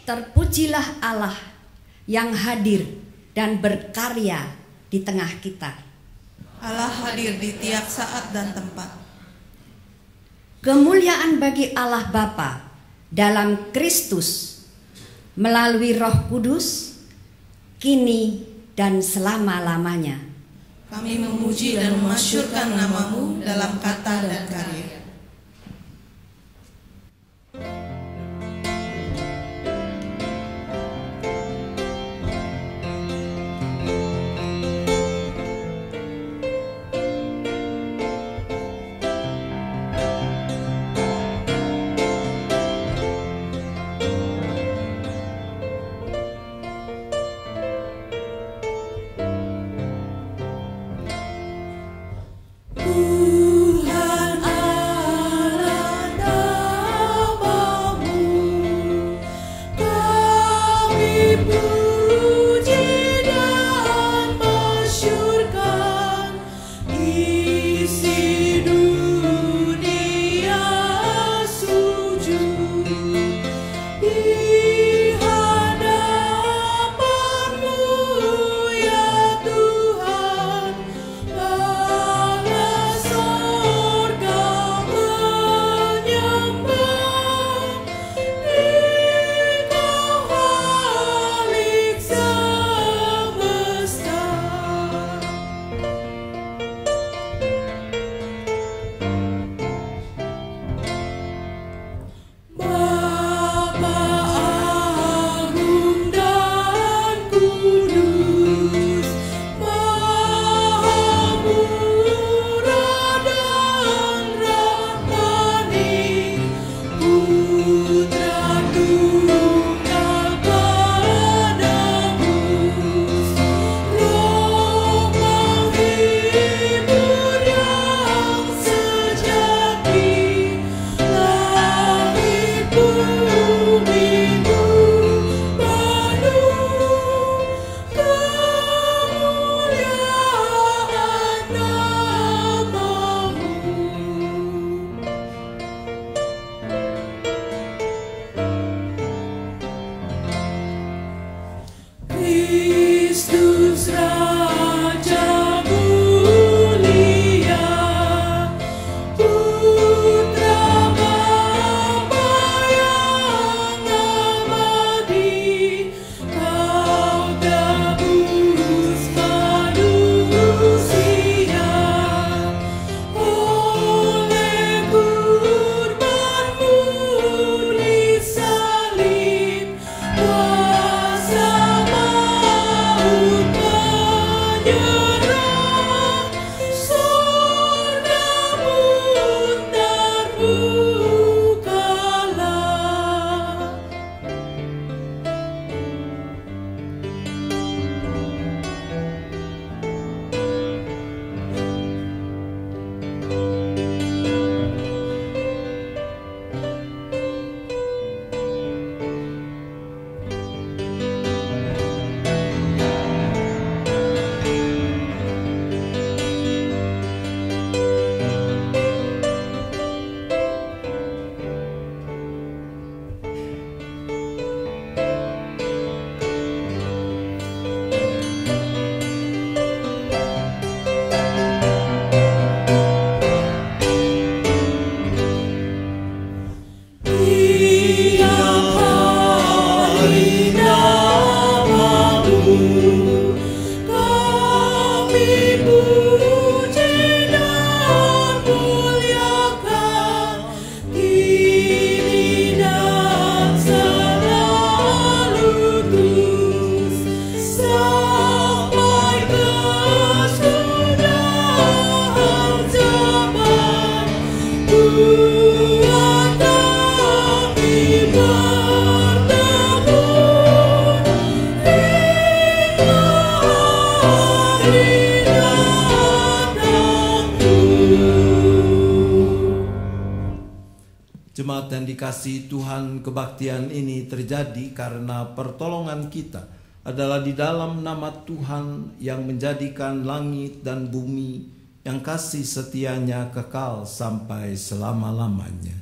Terpujilah Allah yang hadir dan berkarya di tengah kita. Allah hadir di tiap saat dan tempat. Kemuliaan bagi Allah Bapa dalam Kristus melalui Roh Kudus, kini dan selama-lamanya. Kami memuji dan memasyurkan nama-Mu dalam kata dan karya. Jemaat yang dikasihi Tuhan, kebaktian ini terjadi karena pertolongan kita adalah di dalam nama Tuhan yang menjadikan langit dan bumi, yang kasih setianya kekal sampai selama-lamanya.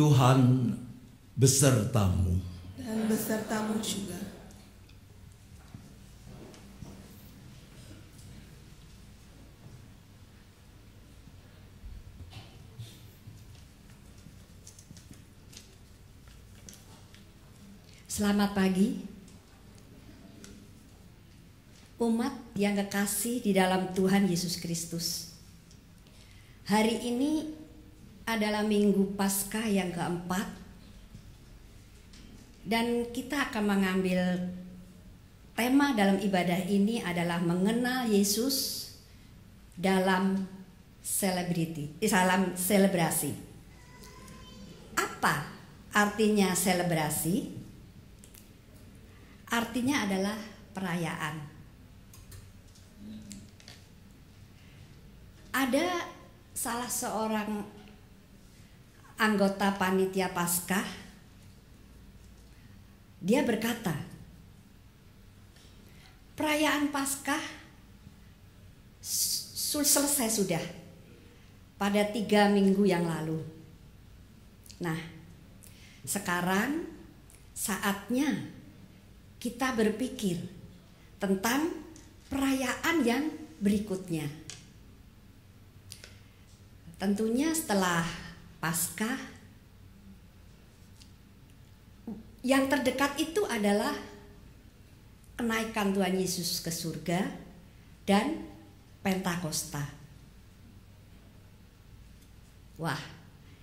Tuhan besertamu. Dan besertamu juga. Selamat pagi, umat yang kekasih di dalam Tuhan Yesus Kristus. Hari ini adalah Minggu Paskah yang keempat, dan kita akan mengambil tema dalam ibadah ini adalah mengenal Yesus dalam selebrasi. Apa artinya selebrasi? Artinya adalah perayaan. Ada salah seorang anggota panitia Paskah, dia berkata, perayaan Paskah selesai sudah pada 3 minggu yang lalu. Nah, sekarang saatnya kita berpikir tentang perayaan yang berikutnya. Tentunya setelah Paskah, yang terdekat itu adalah kenaikan Tuhan Yesus ke surga dan Pentakosta. Wah,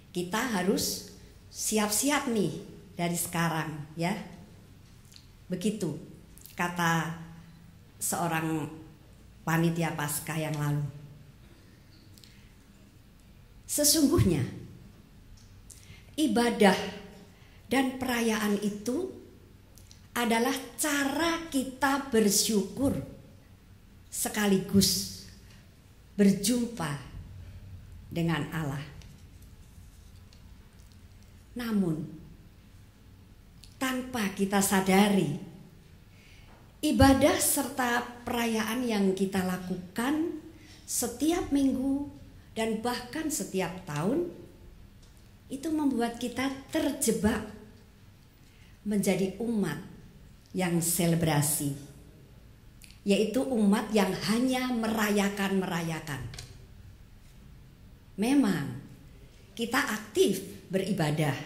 kita harus siap-siap nih dari sekarang ya. Begitu kata seorang panitia Paskah yang lalu. Sesungguhnya ibadah dan perayaan itu adalah cara kita bersyukur sekaligus berjumpa dengan Allah. Namun tanpa kita sadari, ibadah serta perayaan yang kita lakukan setiap minggu dan bahkan setiap tahun itu membuat kita terjebak menjadi umat yang selebrasi, yaitu umat yang hanya merayakan. Memang kita aktif beribadah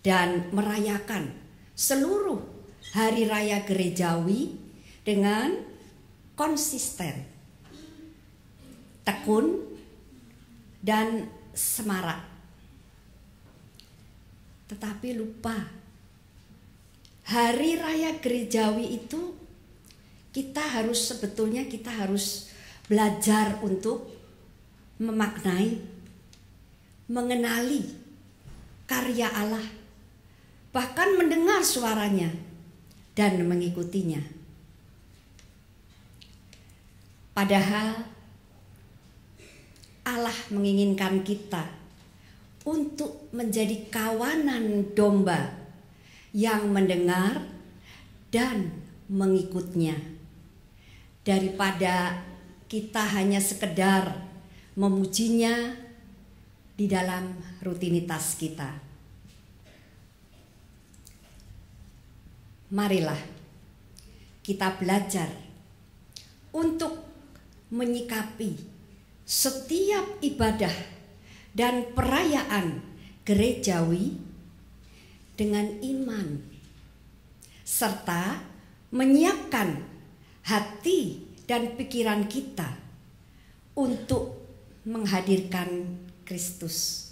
dan merayakan seluruh hari raya gerejawi dengan konsisten, tekun, dan semarak. Tetapi lupa, hari raya gerejawi itu kita harus belajar untuk memaknai, mengenali karya Allah, bahkan mendengar suaranya dan mengikutinya. Padahal Allah menginginkan kita untuk menjadi kawanan domba yang mendengar dan mengikutnya, daripada kita hanya sekedar memujinya di dalam rutinitas kita. Marilah kita belajar untuk menyikapi setiap ibadah dan perayaan gerejawi dengan iman, serta menyiapkan hati dan pikiran kita untuk menghadirkan Kristus.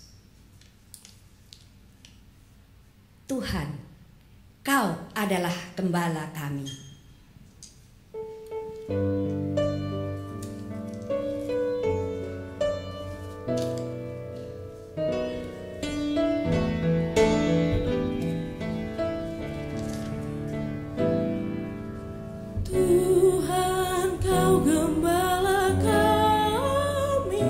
Tuhan, Kau adalah gembala kami. Tuhan, Kau gembala kami.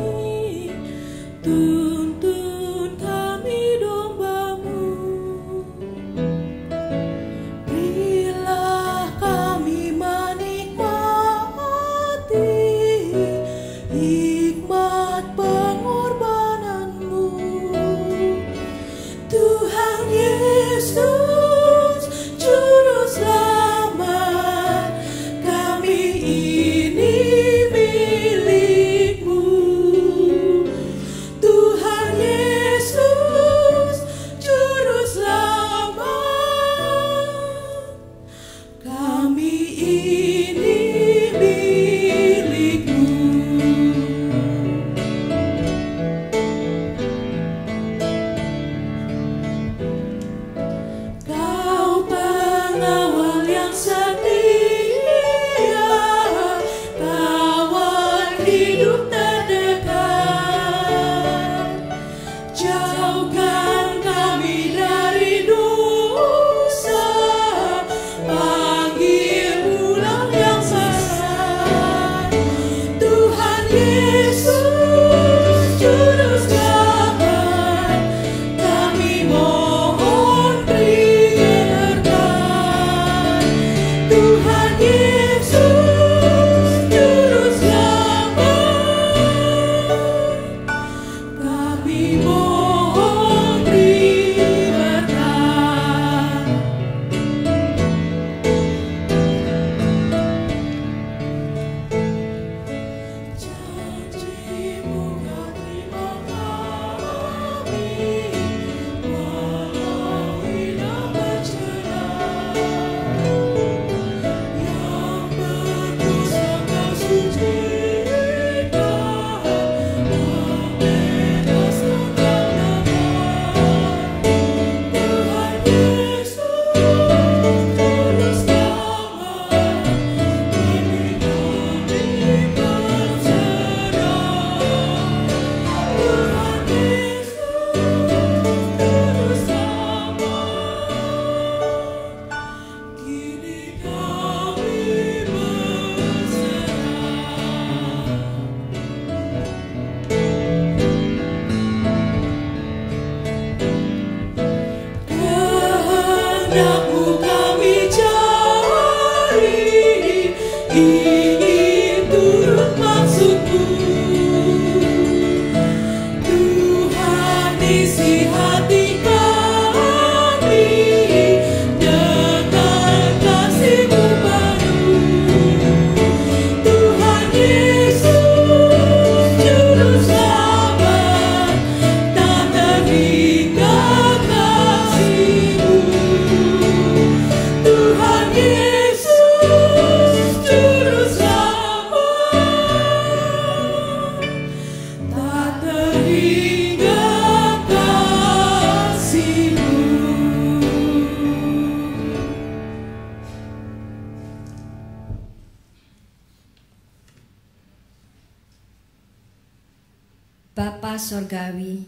Bapa Sorgawi,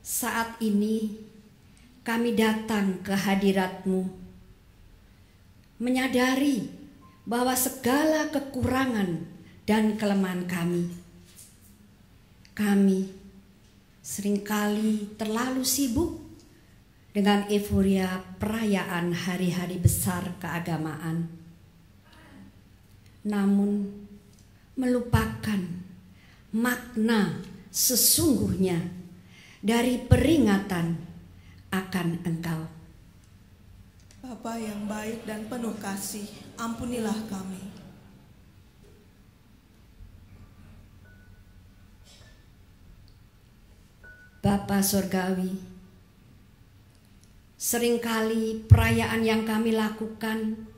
saat ini kami datang ke hadirat-Mu, menyadari bahwa segala kekurangan dan kelemahan kami seringkali terlalu sibuk dengan euforia perayaan hari-hari besar keagamaan, namun melupakan makna sesungguhnya dari peringatan akan Engkau. Bapa yang baik dan penuh kasih, ampunilah kami. Bapa Sorgawi, seringkali perayaan yang kami lakukan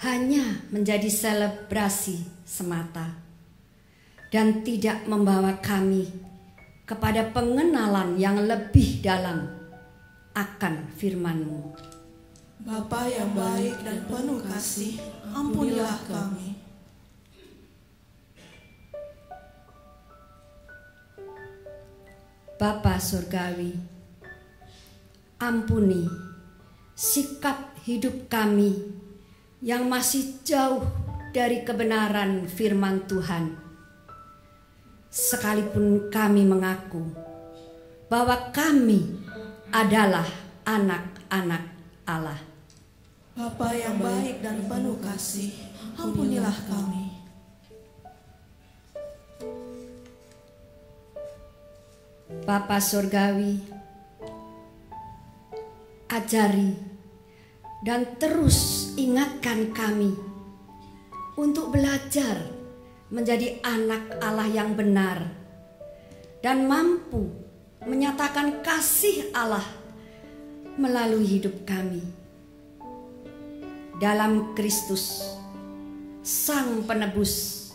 hanya menjadi selebrasi semata dan tidak membawa kami kepada pengenalan yang lebih dalam akan firman-Mu. Bapa yang baik dan penuh kasih, ampunilah kami. Bapa Surgawi, ampuni sikap hidup kami yang masih jauh dari kebenaran firman Tuhan. Sekalipun kami mengaku bahwa kami adalah anak-anak Allah. Bapa yang baik dan penuh kasih, ampunilah kami. Bapa Surgawi, ajari dan terus ingatkan kami untuk belajar menjadi anak Allah yang benar dan mampu menyatakan kasih Allah melalui hidup kami. Dalam Kristus, Sang Penebus,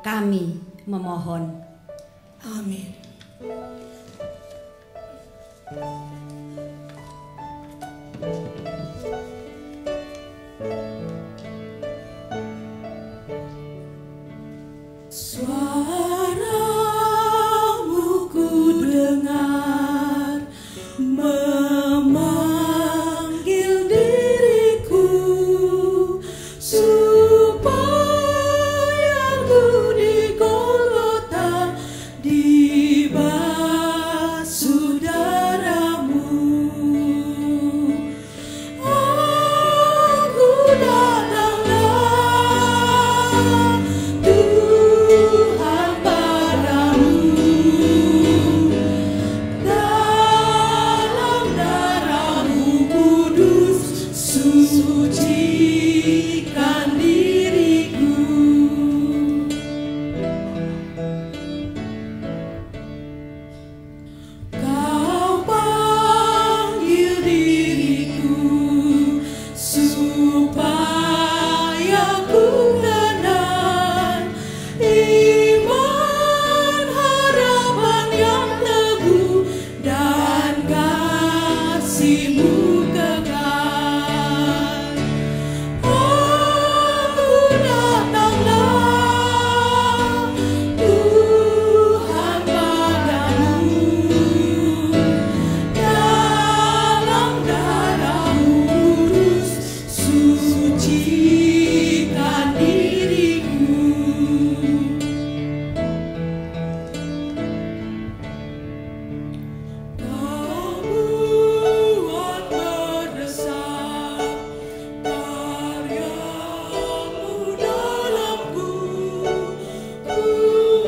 kami memohon. Amin. Suaramu ku dengar memanggil diriku supaya ku di Golgota dibasuh darah-Mu. Aku datanglah Tuhan padamu, dalam darah-Mu kudus sucikan diriku. Kau panggil diriku supaya ku kenal iman harapan yang teguh dan kasih-Mu kekal. Aku datanglah Tuhan padamu, dalam darah-Mu kudus sucikan diriku. Kau buat berdesar karya-Mu dalamku,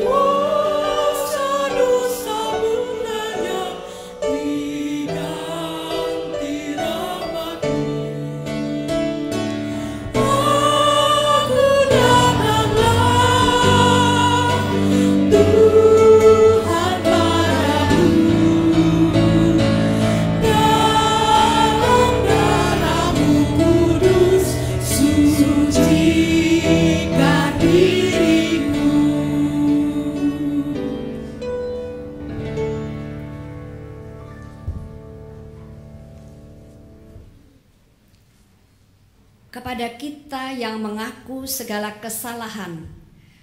kuasa dosa menanyam diganti rahmat-Mu. Aku datanglah Tuhan padamu, dalam darah-Mu kudus sucikan diriku. Kepada kita yang mengaku segala kesalahan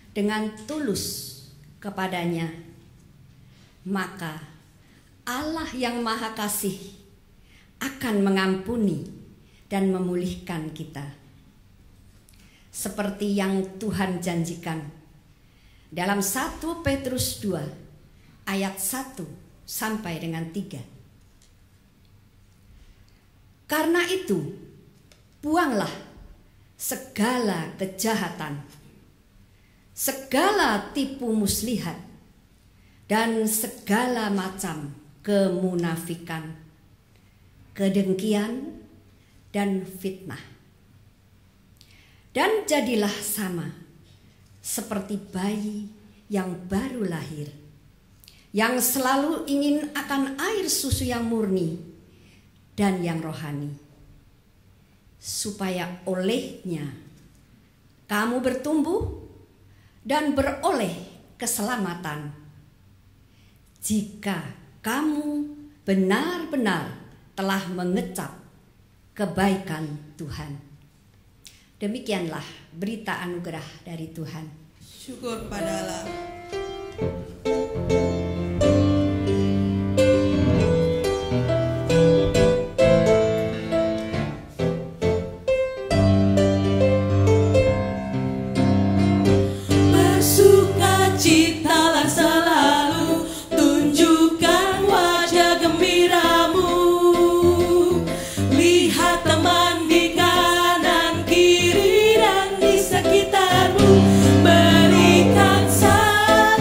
dengan tulus kepadanya, maka Allah yang Maha Kasih akan mengampuni dan memulihkan kita. Seperti yang Tuhan janjikan dalam 1 Petrus 2 ayat 1 sampai dengan 3. Karena itu, buanglah segala kejahatan, segala tipu muslihat, dan segala macam kemunafikan, kedengkian, dan fitnah. Dan jadilah sama seperti bayi yang baru lahir, yang selalu ingin akan air susu yang murni dan yang rohani, supaya olehnya kamu bertumbuh dan beroleh keselamatan, jika kamu benar-benar telah mengecap kebaikan Tuhan. Demikianlah berita anugerah dari Tuhan. Syukur pada Allah. Bersukacitalah selalu, tunjukkan wajah gembiramu. Lihat teman di kanan kiri dan di sekitarmu, berikan salam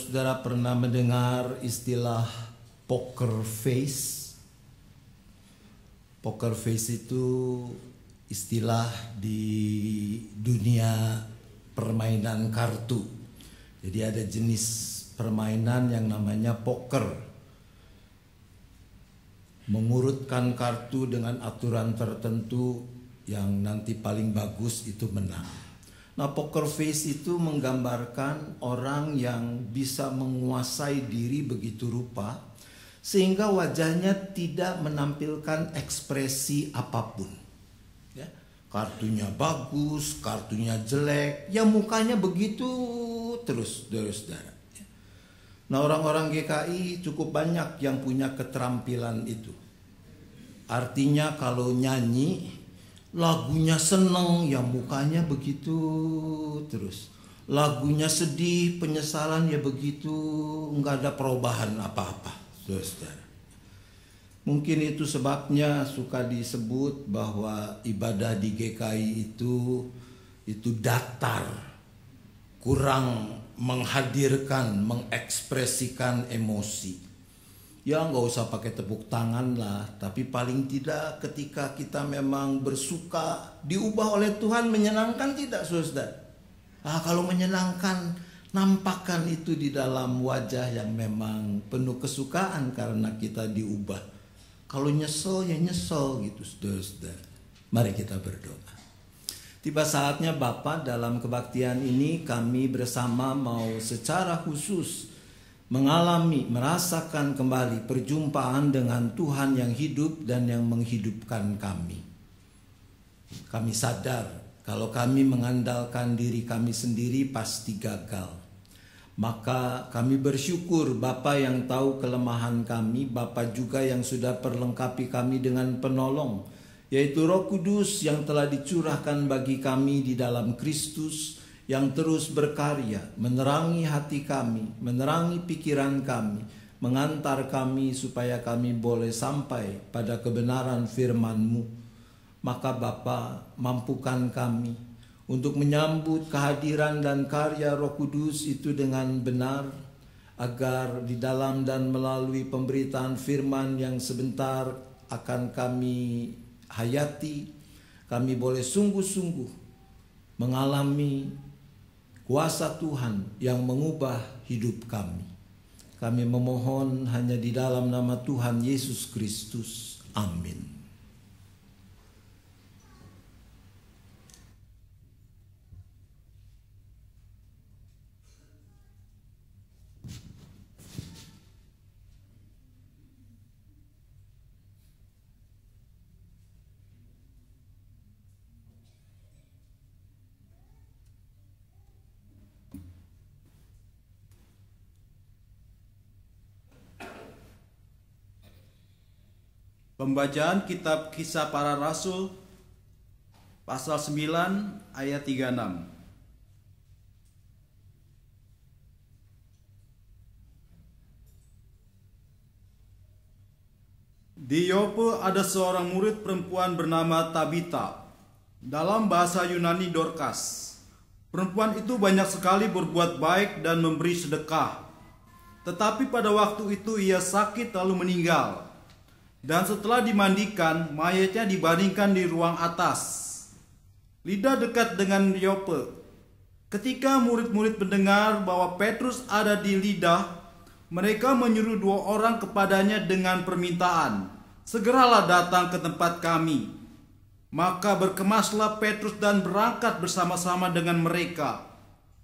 Saudara-saudara pernah mendengar istilah poker face? Poker face itu istilah di dunia permainan kartu. Jadi ada jenis permainan yang namanya poker. Mengurutkan kartu dengan aturan tertentu yang nanti paling bagus itu menang. Nah, poker face itu menggambarkan orang yang bisa menguasai diri begitu rupa sehingga wajahnya tidak menampilkan ekspresi apapun. Ya, kartunya bagus, kartunya jelek, ya mukanya begitu terus, saudara. Nah, orang-orang GKI cukup banyak yang punya keterampilan itu. Artinya kalau nyanyi lagunya seneng, ya mukanya begitu terus. Lagunya sedih, penyesalan, ya begitu, nggak ada perubahan apa-apa, saudara. Mungkin itu sebabnya suka disebut bahwa ibadah di GKI itu datar, kurang menghadirkan, mengekspresikan emosi. Ya nggak usah pakai tepuk tangan lah, tapi paling tidak ketika kita memang bersuka diubah oleh Tuhan menyenangkan tidak, saudara? Kalau menyenangkan, nampakkan itu di dalam wajah yang memang penuh kesukaan karena kita diubah. Kalau nyesel ya nyesel gitu, saudara. Mari kita berdoa. Tiba saatnya Bapa, dalam kebaktian ini kami bersama mau secara khusus merasakan kembali perjumpaan dengan Tuhan yang hidup dan yang menghidupkan kami. Kami sadar kalau kami mengandalkan diri kami sendiri pasti gagal. Maka kami bersyukur Bapa yang tahu kelemahan kami, Bapa juga yang sudah perlengkapi kami dengan penolong, yaitu Roh Kudus yang telah dicurahkan bagi kami di dalam Kristus, yang terus berkarya, menerangi hati kami, menerangi pikiran kami, mengantar kami supaya kami boleh sampai pada kebenaran firman-Mu. Maka Bapa, mampukan kami untuk menyambut kehadiran dan karya Roh Kudus itu dengan benar, agar di dalam dan melalui pemberitaan firman yang sebentar akan kami hayati, kami boleh sungguh-sungguh mengalami kuasa Tuhan yang mengubah hidup kami. Kami memohon hanya di dalam nama Tuhan Yesus Kristus. Amin. Pembacaan Kitab Kisah Para Rasul pasal 9 ayat 36. Di Yope ada seorang murid perempuan bernama Tabita, dalam bahasa Yunani Dorcas. Perempuan itu banyak sekali berbuat baik dan memberi sedekah. Tetapi pada waktu itu ia sakit lalu meninggal. Dan setelah dimandikan, mayatnya dibaringkan di ruang atas. Lida dekat dengan Yope. Ketika murid-murid mendengar bahwa Petrus ada di Lida, mereka menyuruh 2 orang kepadanya dengan permintaan, "Segeralah datang ke tempat kami." Maka berkemaslah Petrus dan berangkat bersama-sama dengan mereka.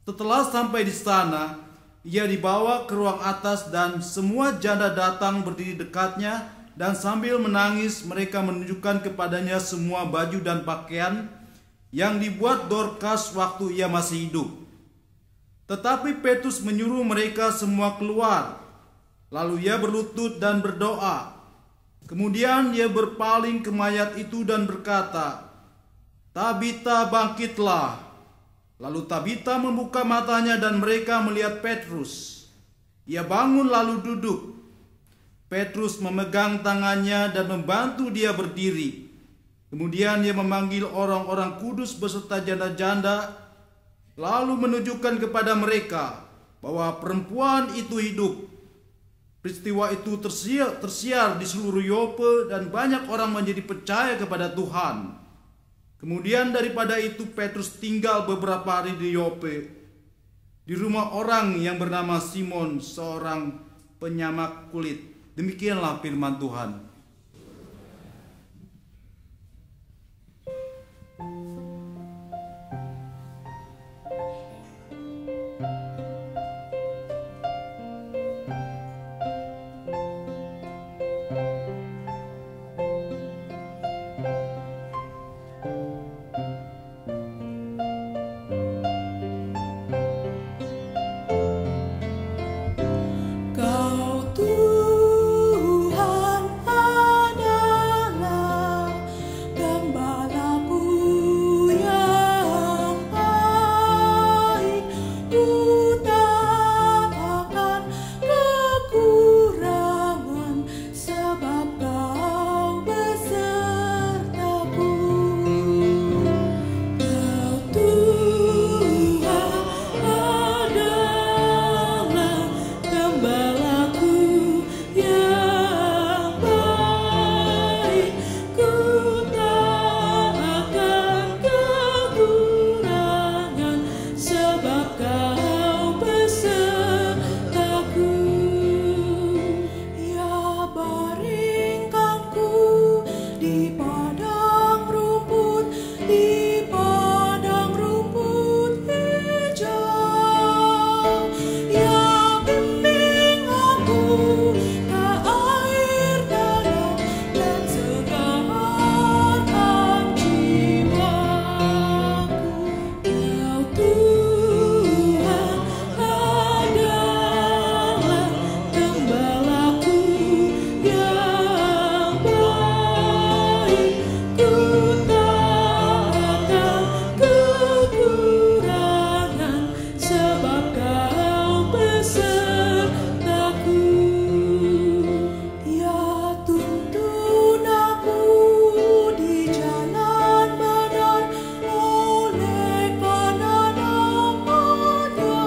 Setelah sampai di sana, ia dibawa ke ruang atas dan semua janda datang berdiri dekatnya. Dan sambil menangis mereka menunjukkan kepadanya semua baju dan pakaian yang dibuat Dorcas waktu ia masih hidup. Tetapi Petrus menyuruh mereka semua keluar. Lalu ia berlutut dan berdoa. Kemudian ia berpaling ke mayat itu dan berkata, "Tabita, bangkitlah." Lalu Tabita membuka matanya dan mereka melihat Petrus. Ia bangun lalu duduk. Petrus memegang tangannya dan membantu dia berdiri. Kemudian ia memanggil orang-orang kudus beserta janda-janda, lalu menunjukkan kepada mereka bahwa perempuan itu hidup. Peristiwa itu tersiar di seluruh Yope dan banyak orang menjadi percaya kepada Tuhan. Kemudian daripada itu Petrus tinggal beberapa hari di Yope, di rumah orang yang bernama Simon, seorang penyamak kulit. Demikianlah firman Tuhan. Kau Tuhan adalah gembalaku yang baik. Ku tak akan kekurangan sebab Kau besertaku. Kau Tuhan adalah gembalaku yang baik. Ku tak akan kekurangan sebab Kau besertaku. Ya baringkanku di padang rumput, di padang rumput hijau. Ya bimbing aku ke air dalam dan segarkan jiwaku. Kau Tuhan adalah gembalaku yang baik. Ku tak akan kekurangan sebab Kau besertaku. Ya tuntun aku di jalan benar oleh karena nama-Nya.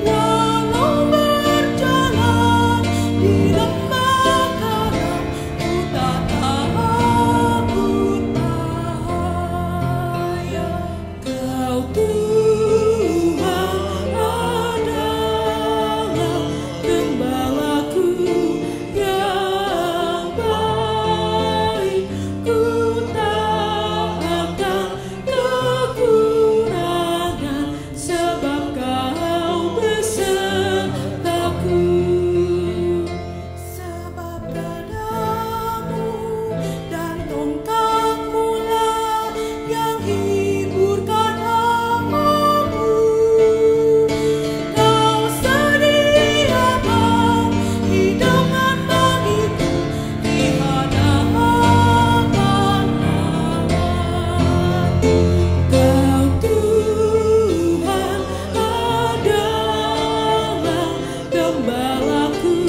Walau berjalan di lembah karam, ku tak takut bahaya. Kau Tuhan adalah gembalaku yang baik. Ku tak akan kekurangan sebab Kau besertaku. Sebab gadamu dan tongkatmu lah yang hiburkan hamamu. Kau sediakan hidangan bagiku di hadapan lawanku. Kau Tuhan adalah gembalaku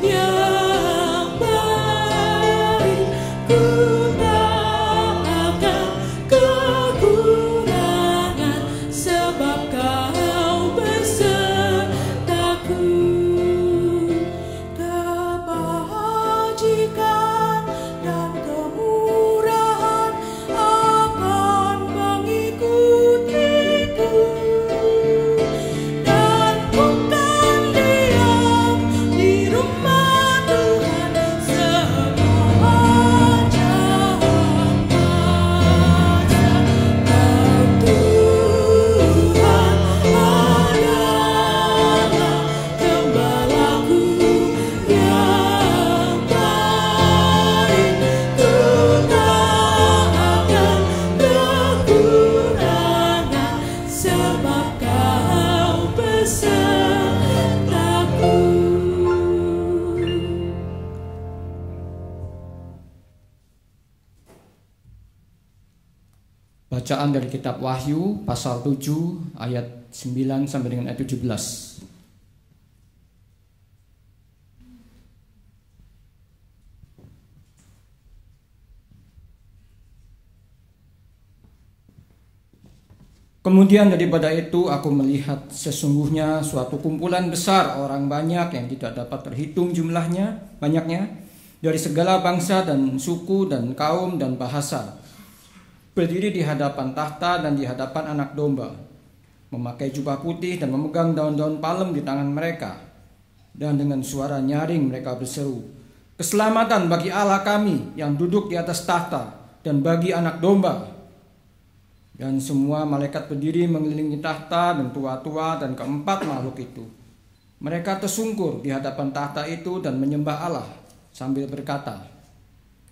yang baik. Ku tak akan kekurangan sebab Kau besertaku. Kebajikan dan kemurahan akan mengikutiku, dan ku kan diam di rumah Tuhan sepanjang masa. Kau Tuhan adalah gembalaku yang baik. Ku tak akan kekurangan sebab Kau besertaku. Bacaan dari kitab Wahyu pasal 7 ayat 9 sampai dengan ayat 17. Kemudian daripada itu aku melihat sesungguhnya suatu kumpulan besar orang banyak yang tidak dapat terhitung banyaknya, dari segala bangsa dan suku dan kaum dan bahasa, berdiri di hadapan tahta dan di hadapan Anak Domba, memakai jubah putih dan memegang daun-daun palem di tangan mereka. Dan dengan suara nyaring mereka berseru, "Keselamatan bagi Allah kami yang duduk di atas tahta dan bagi Anak Domba." Dan semua malaikat berdiri mengelilingi tahta dan tua-tua dan keempat makhluk itu. Mereka tersungkur di hadapan tahta itu dan menyembah Allah sambil berkata,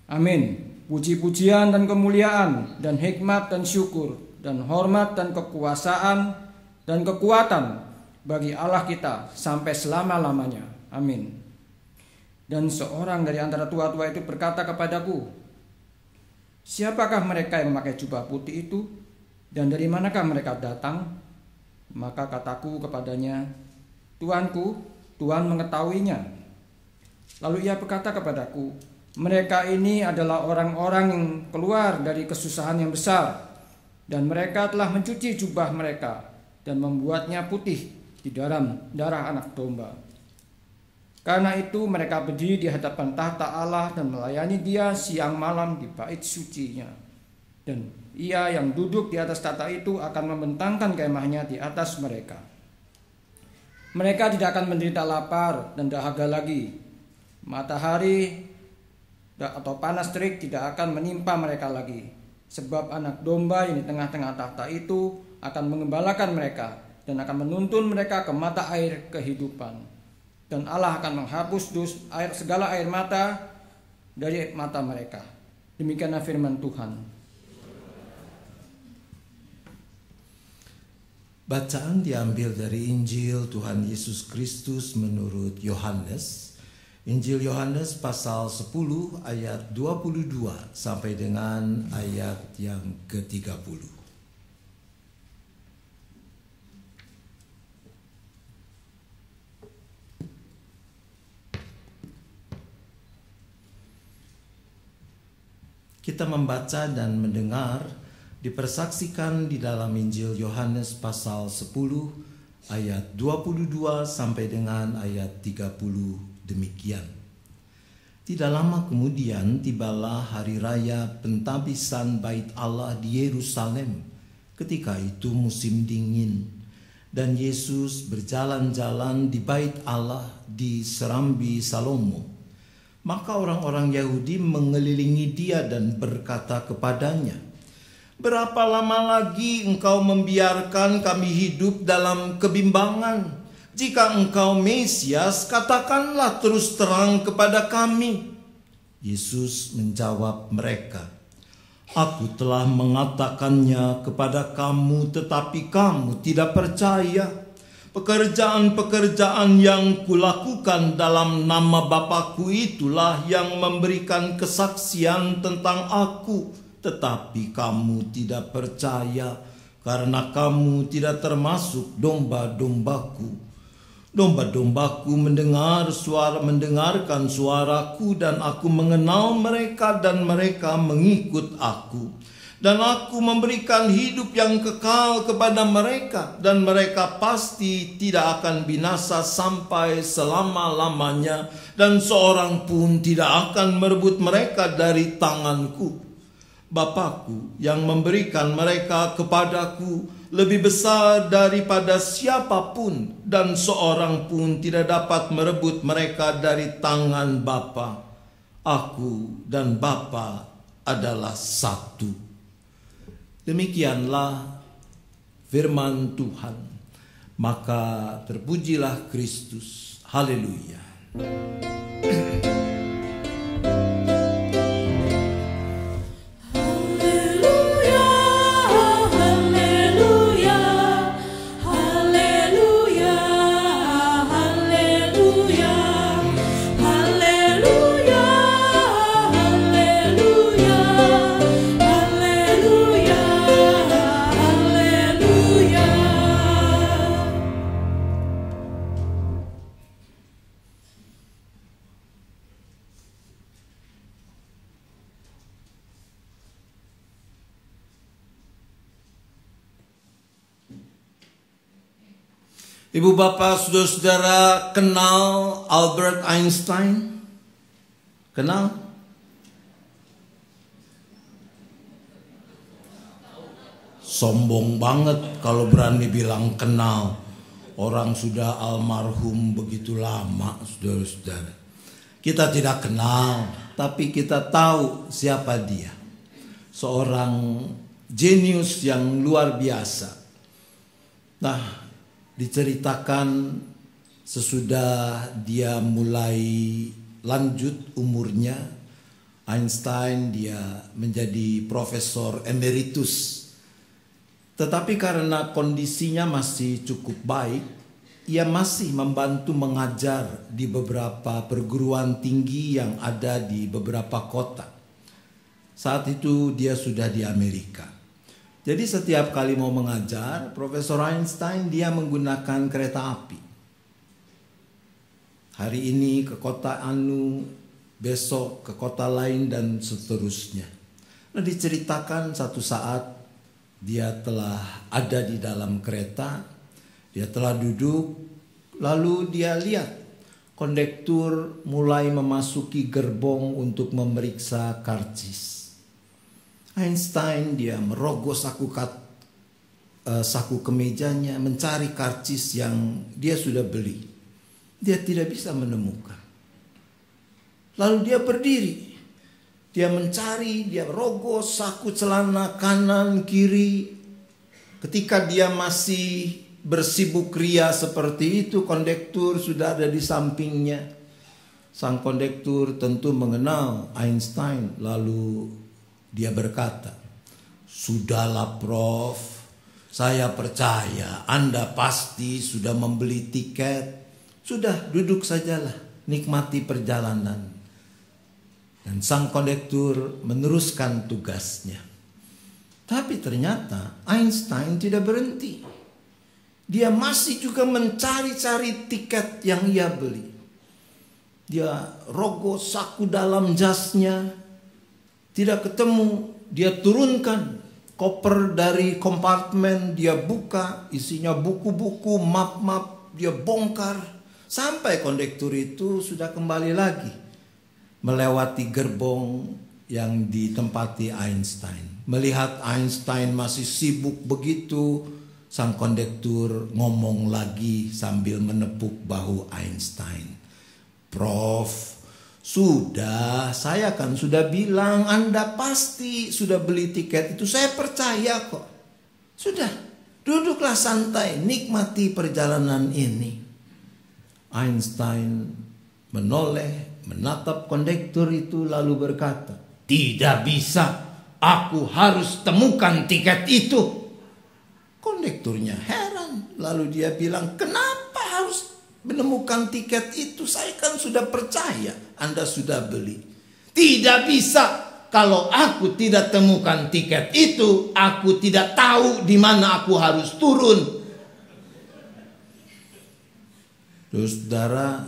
"Amin. Puji-pujian dan kemuliaan dan hikmat dan syukur dan hormat dan kekuasaan dan kekuatan bagi Allah kita sampai selama-lamanya. Amin." Dan seorang dari antara tua-tua itu berkata kepadaku, "Siapakah mereka yang memakai jubah putih itu? Dan dari manakah mereka datang?" Maka kataku kepadanya, "Tuanku, Tuhan mengetahuinya." Lalu ia berkata kepadaku, "Mereka ini adalah orang-orang yang keluar dari kesusahan yang besar, dan mereka telah mencuci jubah mereka dan membuatnya putih di dalam darah Anak Domba. Karena itu mereka berdiri di hadapan tahta Allah dan melayani Dia siang malam di bait sucinya. Dan Ia yang duduk di atas tahta itu akan membentangkan kemahnya di atas mereka. Mereka tidak akan menderita lapar dan dahaga lagi. Matahari atau panas terik tidak akan menimpa mereka lagi. Sebab Anak Domba yang di tengah-tengah tahta itu akan mengembalakan mereka dan akan menuntun mereka ke mata air kehidupan. Dan Allah akan menghapus segala air mata dari mata mereka." Demikianlah firman Tuhan. Bacaan diambil dari Injil Tuhan Yesus Kristus menurut Yohanes. Injil Yohanes pasal 10 ayat 22 sampai dengan ayat yang ke-30. Kita membaca dan mendengar dipersaksikan di dalam Injil Yohanes pasal 10 ayat 22 sampai dengan ayat 30 demikian. Tidak lama kemudian tibalah hari raya pentabisan bait Allah di Yerusalem. Ketika itu musim dingin dan Yesus berjalan-jalan di bait Allah di Serambi Salomo. Maka orang-orang Yahudi mengelilingi Dia dan berkata kepadanya, "Berapa lama lagi engkau membiarkan kami hidup dalam kebimbangan? Jika engkau Mesias, katakanlah terus terang kepada kami." Yesus menjawab mereka, "Aku telah mengatakannya kepada kamu, tetapi kamu tidak percaya. Pekerjaan-pekerjaan yang kulakukan dalam nama Bapa-Ku itulah yang memberikan kesaksian tentang Aku. Tetapi kamu tidak percaya karena kamu tidak termasuk domba-dombaku. Domba-dombaku mendengarkan suaraku dan aku mengenal mereka dan mereka mengikut aku. Dan aku memberikan hidup yang kekal kepada mereka dan mereka pasti tidak akan binasa sampai selama-lamanya dan seorang pun tidak akan merebut mereka dari tanganku. Bapa-Ku yang memberikan mereka kepadaku lebih besar daripada siapapun dan seorang pun tidak dapat merebut mereka dari tangan Bapa. Aku dan Bapa adalah satu." Demikianlah firman Tuhan. Maka terpujilah Kristus. Haleluya. Ibu bapak, saudara-saudara, kenal Albert Einstein? Kenal? Sombong banget kalau berani bilang kenal. Orang sudah almarhum begitu lama, saudara-saudara. Kita tidak kenal, tapi kita tahu siapa dia. Seorang jenius yang luar biasa. Nah, diceritakan sesudah dia mulai lanjut umurnya, Einstein dia menjadi profesor emeritus. Tetapi karena kondisinya masih cukup baik, ia masih membantu mengajar di beberapa perguruan tinggi yang ada di beberapa kota. Saat itu dia sudah di Amerika. Jadi setiap kali mau mengajar, Profesor Einstein dia menggunakan kereta api. Hari ini ke kota anu, besok ke kota lain dan seterusnya. Nah, diceritakan satu saat dia telah ada di dalam kereta, dia telah duduk, lalu dia lihat kondektur mulai memasuki gerbong untuk memeriksa karcis. Einstein dia merogoh saku kemejanya mencari karcis yang dia sudah beli. Dia tidak bisa menemukan. Lalu dia berdiri. Dia mencari, dia rogoh saku celana kanan kiri. Ketika dia masih bersibuk ria seperti itu, kondektur sudah ada di sampingnya. Sang kondektur tentu mengenal Einstein, lalu dia berkata, "Sudahlah Prof, saya percaya Anda pasti sudah membeli tiket. Sudah, duduk sajalah, nikmati perjalanan." Dan sang kondektur meneruskan tugasnya. Tapi ternyata Einstein tidak berhenti. Dia masih juga mencari-cari tiket yang ia beli. Dia rogoh saku dalam jasnya, tidak ketemu. Dia turunkan koper dari kompartemen, dia buka, isinya buku-buku, map-map, dia bongkar. Sampai kondektur itu sudah kembali lagi melewati gerbong yang ditempati Einstein. Melihat Einstein masih sibuk begitu, sang kondektur ngomong lagi sambil menepuk bahu Einstein. "Prof, sudah, saya kan sudah bilang Anda pasti sudah beli tiket itu. Saya percaya kok. Sudah, duduklah santai, nikmati perjalanan ini." Einstein menoleh, menatap kondektur itu lalu berkata, "Tidak bisa, aku harus temukan tiket itu." Kondekturnya heran, lalu dia bilang, "Kenapa harus menemukan tiket itu? Saya kan sudah percaya Anda sudah beli." "Tidak bisa, kalau aku tidak temukan tiket itu, aku tidak tahu di mana aku harus turun." Terus saudara,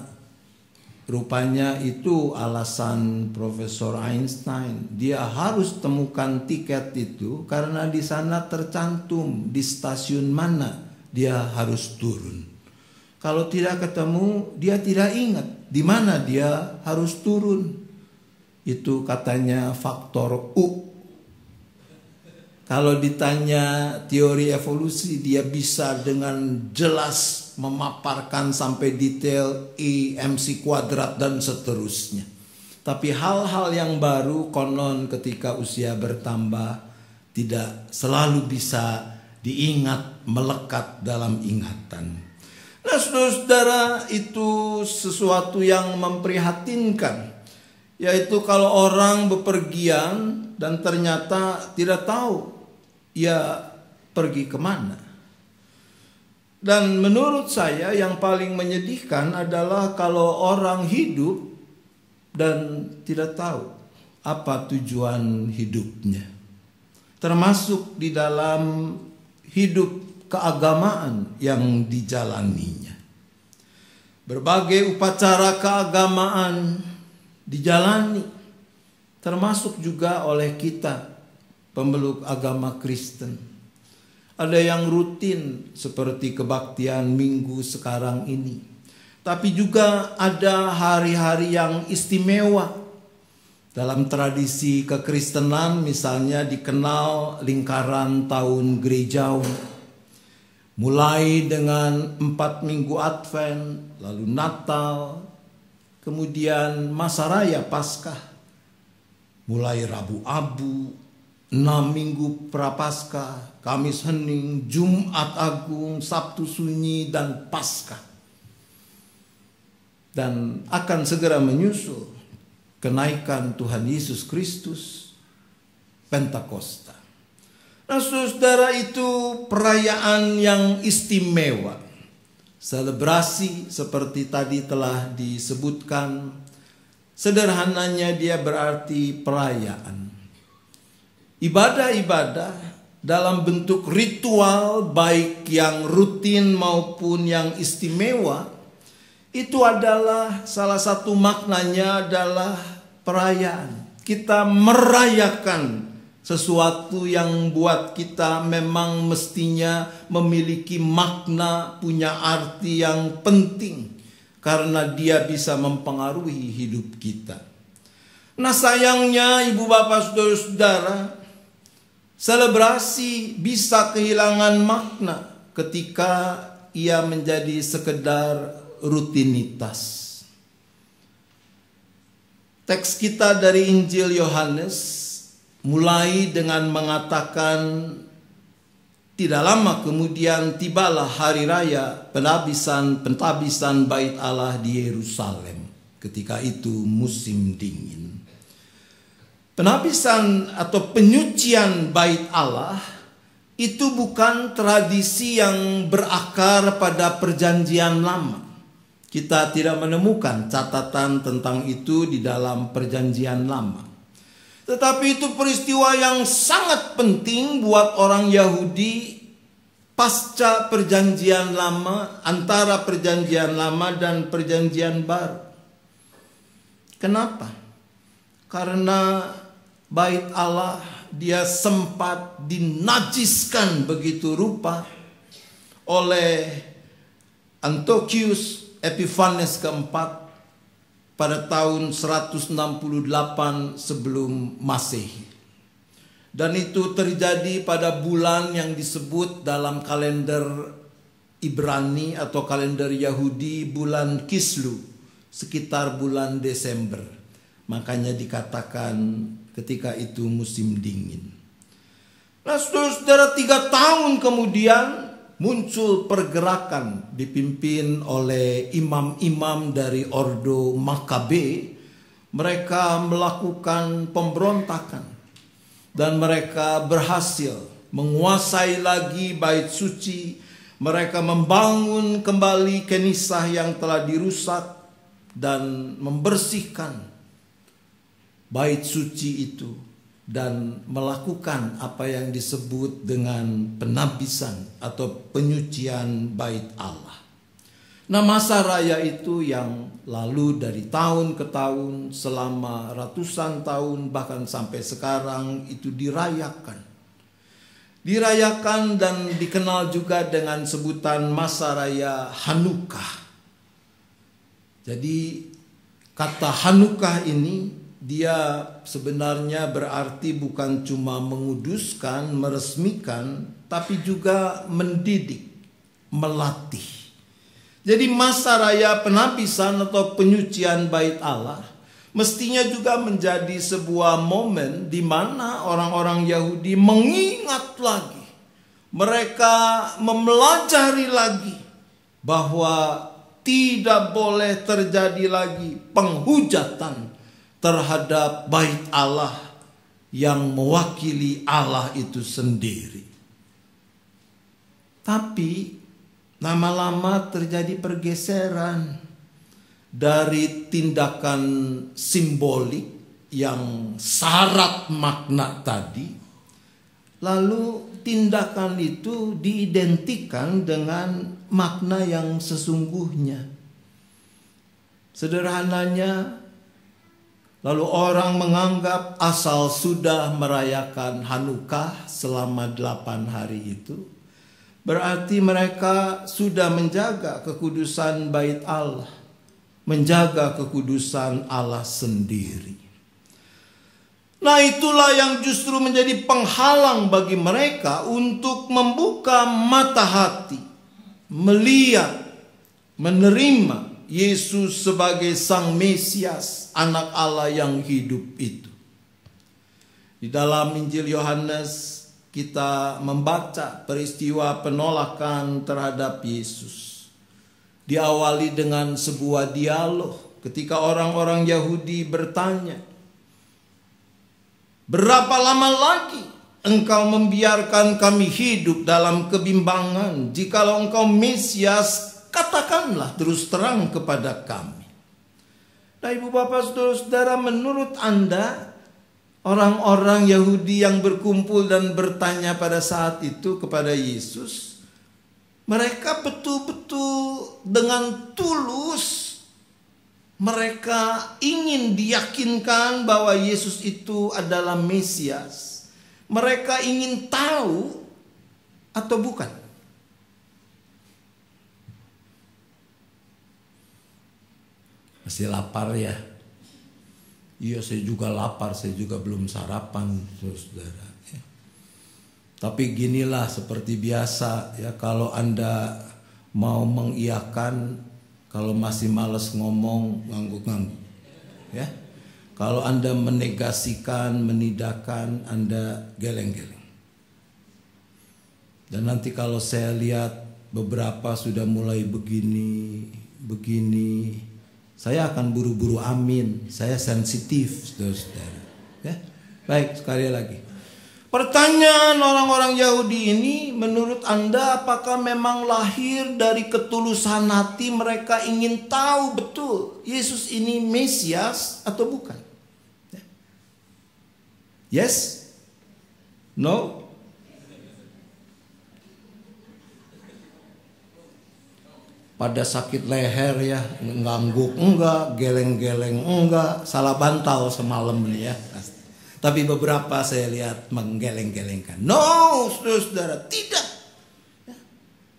rupanya itu alasan Profesor Einstein. Dia harus temukan tiket itu karena di sana tercantum di stasiun mana dia harus turun. Kalau tidak ketemu, dia tidak ingat di mana dia harus turun. Itu katanya faktor U. Kalau ditanya teori evolusi, dia bisa dengan jelas memaparkan sampai detail I MC kuadrat dan seterusnya. Tapi hal-hal yang baru konon ketika usia bertambah tidak selalu bisa diingat, melekat dalam ingatan. Nah, saudara-saudara, itu sesuatu yang memprihatinkan. Yaitu kalau orang bepergian dan ternyata tidak tahu ia pergi kemana. Dan menurut saya yang paling menyedihkan adalah kalau orang hidup dan tidak tahu apa tujuan hidupnya. Termasuk di dalam hidup keagamaan yang dijalaninya. Berbagai upacara keagamaan dijalani, termasuk juga oleh kita pemeluk agama Kristen. ada yang rutin seperti kebaktian minggu sekarang ini. Tapi juga ada hari-hari yang istimewa. Dalam tradisi kekristenan misalnya dikenal lingkaran tahun gerejawi. Mulai dengan 4 minggu Advent, lalu Natal, kemudian masa raya Paskah. Mulai Rabu Abu, 6 minggu Prapaskah, Kamis Hening, Jumat Agung, Sabtu Sunyi, dan Paskah. Dan akan segera menyusul kenaikan Tuhan Yesus Kristus, Pentakosta. Nah, saudara, itu perayaan yang istimewa. Selebrasi seperti tadi telah disebutkan, sederhananya dia berarti perayaan. Ibadah-ibadah dalam bentuk ritual baik yang rutin maupun yang istimewa, itu adalah salah satu maknanya adalah perayaan. Kita merayakan sesuatu yang buat kita memang mestinya memiliki makna, punya arti yang penting, karena dia bisa mempengaruhi hidup kita. Nah, sayangnya ibu bapak saudara-saudara, selebrasi bisa kehilangan makna ketika ia menjadi sekedar rutinitas. Teks kita dari Injil Yohanes mulai dengan mengatakan, tidak lama kemudian tibalah hari raya pentabisan bait Allah di Yerusalem. Ketika itu musim dingin. Penabisan atau penyucian bait Allah itu bukan tradisi yang berakar pada perjanjian lama. Kita tidak menemukan catatan tentang itu di dalam perjanjian lama. Tetapi itu peristiwa yang sangat penting buat orang Yahudi pasca perjanjian lama, antara perjanjian lama dan perjanjian baru. Kenapa? Karena bait Allah dia sempat dinajiskan begitu rupa oleh Antiochus Epiphanes keempat pada tahun 168 sebelum Masehi. Dan itu terjadi pada bulan yang disebut dalam kalender Ibrani atau kalender Yahudi bulan Kislu, sekitar bulan Desember. Makanya dikatakan ketika itu musim dingin. Nah, saudara-saudara, 3 tahun kemudian muncul pergerakan dipimpin oleh imam-imam dari Ordo Makabe. Mereka melakukan pemberontakan dan mereka berhasil menguasai lagi bait suci. Mereka membangun kembali kenisah yang telah dirusak dan membersihkan bait suci itu dan melakukan apa yang disebut dengan penabisan atau penyucian bait Allah. Nah, masa raya itu yang lalu dari tahun ke tahun selama ratusan tahun bahkan sampai sekarang itu dirayakan. Dirayakan dan dikenal juga dengan sebutan masa raya Hanukkah. Jadi kata Hanukkah ini dia sebenarnya berarti bukan cuma menguduskan, meresmikan, tapi juga mendidik, melatih. Jadi masa raya penabisan atau penyucian bait Allah mestinya juga menjadi sebuah momen di mana orang-orang Yahudi mengingat lagi. Mereka mempelajari lagi bahwa tidak boleh terjadi lagi penghujatan terhadap bait Allah yang mewakili Allah itu sendiri. Tapi lama-lama terjadi pergeseran dari tindakan simbolik yang syarat makna tadi, lalu tindakan itu diidentikan dengan makna yang sesungguhnya. Sederhananya, lalu orang menganggap asal sudah merayakan Hanukkah selama 8 hari itu, berarti mereka sudah menjaga kekudusan bait Allah, menjaga kekudusan Allah sendiri. Nah, itulah yang justru menjadi penghalang bagi mereka untuk membuka mata hati, melihat, menerima Yesus sebagai Sang Mesias, Anak Allah yang hidup itu. Di dalam Injil Yohanes kita membaca peristiwa penolakan terhadap Yesus. Diawali dengan sebuah dialog ketika orang-orang Yahudi bertanya, "Berapa lama lagi engkau membiarkan kami hidup dalam kebimbangan? Jikalau engkau Mesias, katakanlah terus terang kepada kami." Nah, ibu bapak saudara-saudara, menurut Anda orang-orang Yahudi yang berkumpul dan bertanya pada saat itu kepada Yesus, mereka betul-betul dengan tulus mereka ingin diyakinkan bahwa Yesus itu adalah Mesias. Mereka ingin tahu atau bukan? Masih lapar ya? Iya, saya juga lapar, saya juga belum sarapan, saudara. Ya. Tapi ginilah seperti biasa ya, kalau Anda mau mengiyakan, kalau masih malas ngomong, ngangguk-ngangguk. Ya. Kalau Anda menegasikan, menidakkan, Anda geleng-geleng. Dan nanti kalau saya lihat beberapa sudah mulai begini, saya akan buru-buru amin. Saya sensitif, saudara. Ya. Baik, sekali lagi. Pertanyaan orang-orang Yahudi ini, menurut Anda apakah memang lahir dari ketulusan hati mereka ingin tahu betul Yesus ini Mesias atau bukan? Yes? No? Pada sakit leher ya, ngangguk enggak, geleng-geleng enggak, salah bantal semalam nih ya. Tapi beberapa saya lihat menggeleng-gelengkan. No, saudara, tidak.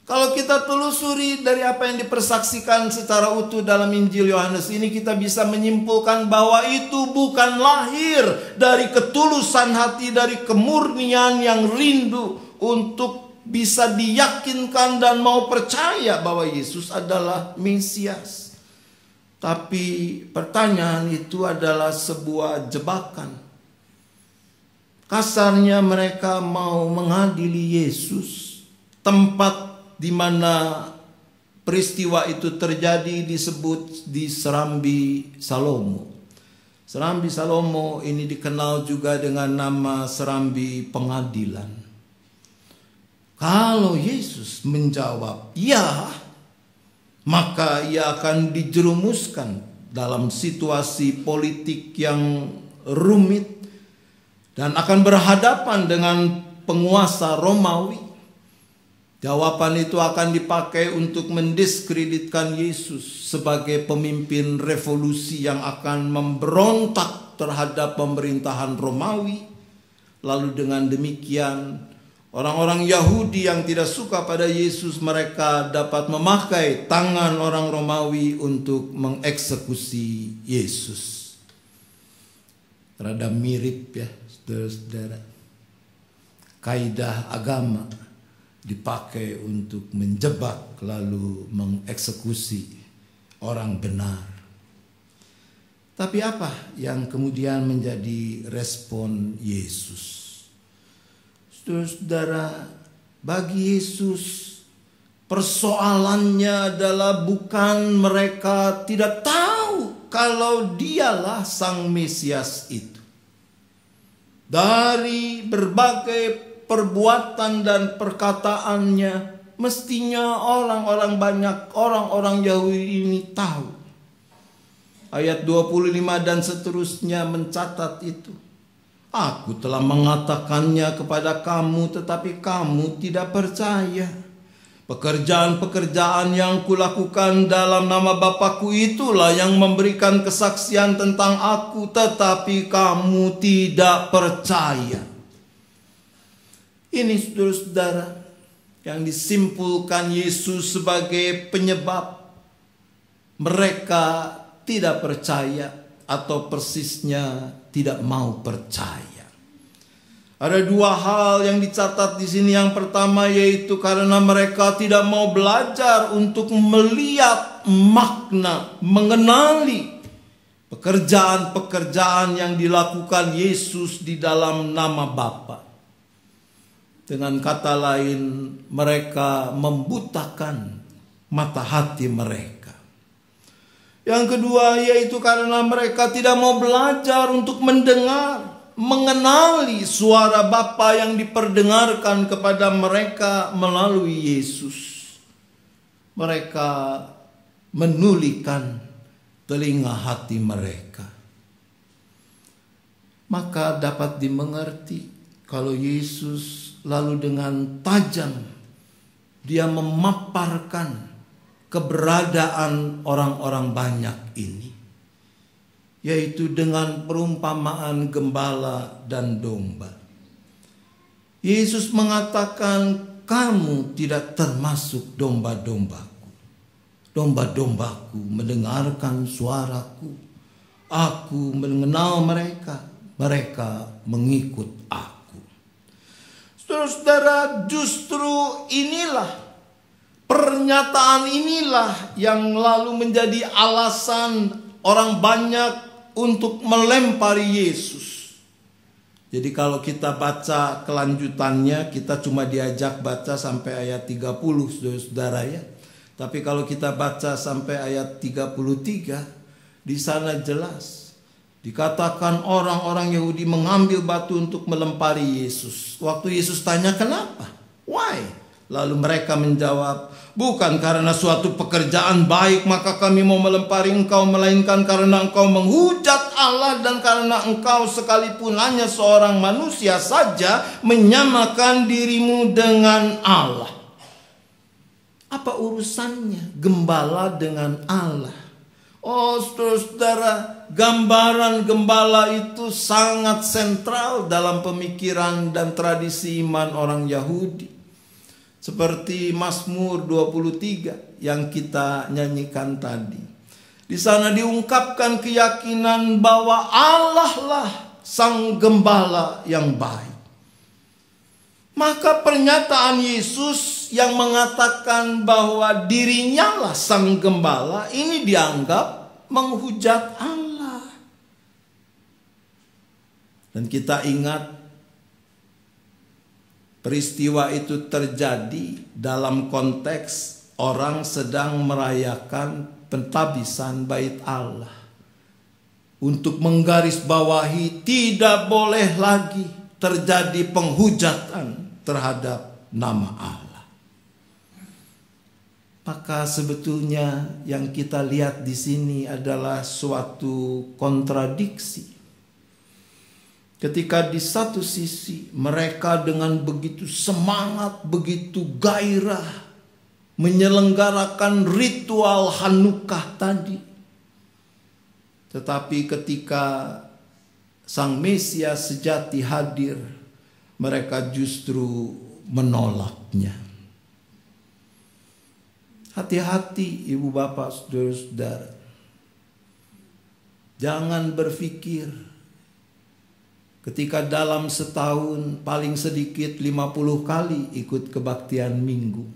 Kalau kita telusuri dari apa yang dipersaksikan secara utuh dalam Injil Yohanes ini, kita bisa menyimpulkan bahwa itu bukan lahir dari ketulusan hati, dari kemurnian yang rindu untuk bisa diyakinkan dan mau percaya bahwa Yesus adalah Mesias. Tapi pertanyaan itu adalah sebuah jebakan. Kasarnya mereka mau mengadili Yesus. Tempat di mana peristiwa itu terjadi disebut di Serambi Salomo. Serambi Salomo ini dikenal juga dengan nama Serambi Pengadilan. Kalau Yesus menjawab ya, maka ia akan dijerumuskan dalam situasi politik yang rumit dan akan berhadapan dengan penguasa Romawi. Jawaban itu akan dipakai untuk mendiskreditkan Yesus sebagai pemimpin revolusi yang akan memberontak terhadap pemerintahan Romawi. Lalu dengan demikian, orang-orang Yahudi yang tidak suka pada Yesus, mereka dapat memakai tangan orang Romawi untuk mengeksekusi Yesus. Rada mirip ya, saudara. Kaidah agama dipakai untuk menjebak lalu mengeksekusi orang benar. Tapi apa yang kemudian menjadi respon Yesus? Saudara, bagi Yesus persoalannya adalah bukan mereka tidak tahu kalau dialah Sang Mesias itu. Dari berbagai perbuatan dan perkataannya, mestinya orang-orang Yahudi ini tahu. Ayat 25 dan seterusnya mencatat itu. Aku telah mengatakannya kepada kamu, tetapi kamu tidak percaya. Pekerjaan-pekerjaan yang kulakukan dalam nama Bapakku itulah yang memberikan kesaksian tentang aku, tetapi kamu tidak percaya. Ini saudara-saudara yang disimpulkan Yesus sebagai penyebab mereka tidak percaya atau persisnya tidak mau percaya. Ada dua hal yang dicatat di sini. Yang pertama yaitu karena mereka tidak mau belajar untuk melihat makna, mengenali pekerjaan-pekerjaan yang dilakukan Yesus di dalam nama Bapa. Dengan kata lain, mereka membutakan mata hati mereka. Yang kedua yaitu karena mereka tidak mau belajar untuk mendengar, mengenali suara Bapa yang diperdengarkan kepada mereka melalui Yesus. Mereka menulikan telinga hati mereka. Maka dapat dimengerti kalau Yesus lalu dengan tajam dia memaparkan keberadaan orang-orang banyak ini, yaitu dengan perumpamaan gembala dan domba. Yesus mengatakan, kamu tidak termasuk domba-dombaku. Domba-dombaku mendengarkan suaraku. Aku mengenal mereka. Mereka mengikut aku. Saudara-saudara, justru inilah, pernyataan inilah yang lalu menjadi alasan orang banyak untuk melempari Yesus. Jadi kalau kita baca kelanjutannya, kita cuma diajak baca sampai ayat 30, saudara-saudara ya. Tapi kalau kita baca sampai ayat 33, di sana jelas dikatakan orang-orang Yahudi mengambil batu untuk melempari Yesus. Waktu Yesus tanya kenapa? Why? Lalu mereka menjawab, bukan karena suatu pekerjaan baik maka kami mau melempari engkau, melainkan karena engkau menghujat Allah dan karena engkau sekalipun hanya seorang manusia saja menyamakan dirimu dengan Allah. Apa urusannya gembala dengan Allah? Oh saudara, gambaran gembala itu sangat sentral dalam pemikiran dan tradisi iman orang Yahudi. Seperti Mazmur 23 yang kita nyanyikan tadi. Di sana diungkapkan keyakinan bahwa Allah lah sang gembala yang baik. Maka pernyataan Yesus yang mengatakan bahwa dirinya lah sang gembala ini dianggap menghujat Allah. Dan kita ingat peristiwa itu terjadi dalam konteks orang sedang merayakan pentabisan bait Allah. Untuk menggarisbawahi tidak boleh lagi terjadi penghujatan terhadap nama Allah. Maka sebetulnya yang kita lihat di sini adalah suatu kontradiksi. Ketika di satu sisi mereka dengan begitu semangat, begitu gairah menyelenggarakan ritual Hanukkah tadi. Tetapi ketika Sang Mesias sejati hadir, mereka justru menolaknya. Hati-hati ibu bapak saudara-saudara. Jangan berpikir ketika dalam setahun paling sedikit 50 kali ikut kebaktian minggu,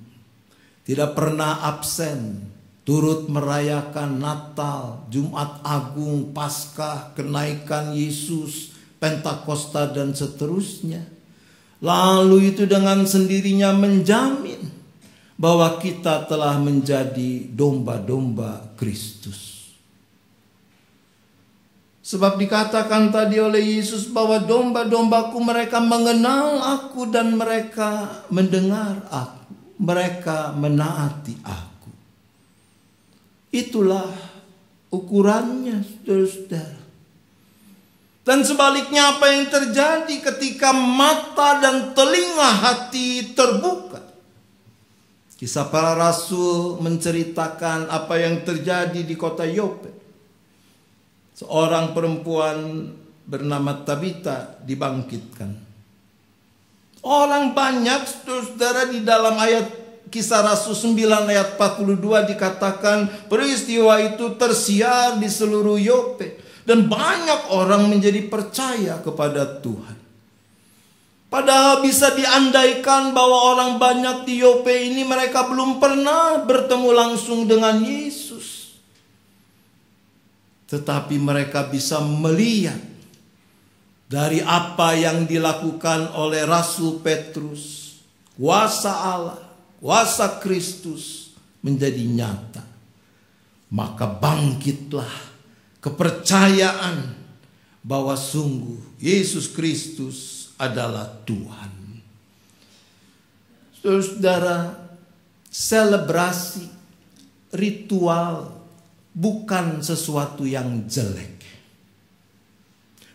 tidak pernah absen, turut merayakan Natal, Jumat Agung, Paskah, kenaikan Yesus, Pentakosta dan seterusnya. Lalu itu dengan sendirinya menjamin bahwa kita telah menjadi domba-domba Kristus. Sebab dikatakan tadi oleh Yesus bahwa domba-dombaku mereka mengenal aku dan mereka mendengar aku. Mereka menaati aku. Itulah ukurannya, saudara-saudara. Dan sebaliknya apa yang terjadi ketika mata dan telinga hati terbuka? Kisah para Rasul menceritakan apa yang terjadi di kota Yope. Seorang perempuan bernama Tabita dibangkitkan. Orang banyak, saudara, di dalam ayat Kisah Rasul 9 ayat 42 dikatakan peristiwa itu tersiar di seluruh Yope. Dan banyak orang menjadi percaya kepada Tuhan. Padahal bisa diandaikan bahwa orang banyak di Yope ini mereka belum pernah bertemu langsung dengan Yesus. Tetapi mereka bisa melihat dari apa yang dilakukan oleh Rasul Petrus, kuasa Allah, kuasa Kristus menjadi nyata. Maka bangkitlah kepercayaan bahwa sungguh Yesus Kristus adalah Tuhan. Saudara, selebrasi ritual bukan sesuatu yang jelek.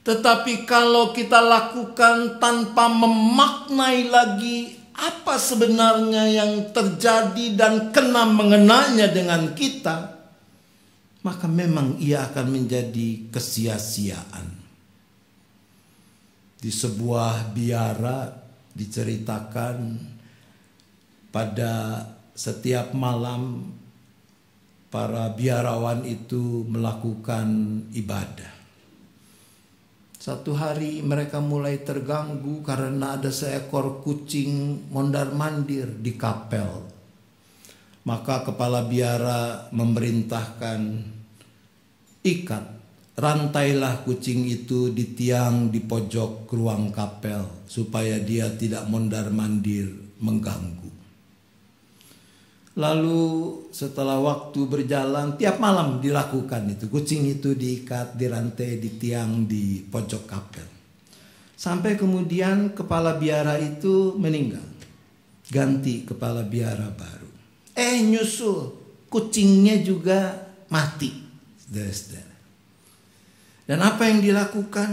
Tetapi kalau kita lakukan tanpa memaknai lagi apa sebenarnya yang terjadi dan kena mengenanya dengan kita, maka memang ia akan menjadi kesia-siaan. Di sebuah biara diceritakan pada setiap malam para biarawan itu melakukan ibadah. Satu hari mereka mulai terganggu karena ada seekor kucing mondar-mandir di kapel. Maka kepala biara memerintahkan, ikat, rantailah kucing itu di tiang di pojok ruang kapel supaya dia tidak mondar-mandir mengganggu. Lalu setelah waktu berjalan, tiap malam dilakukan itu. Kucing itu diikat, dirantai di tiang di pojok kapel. Sampai kemudian kepala biara itu meninggal. Ganti kepala biara baru. Nyusul, kucingnya juga mati. Saudara-saudara. Dan apa yang dilakukan?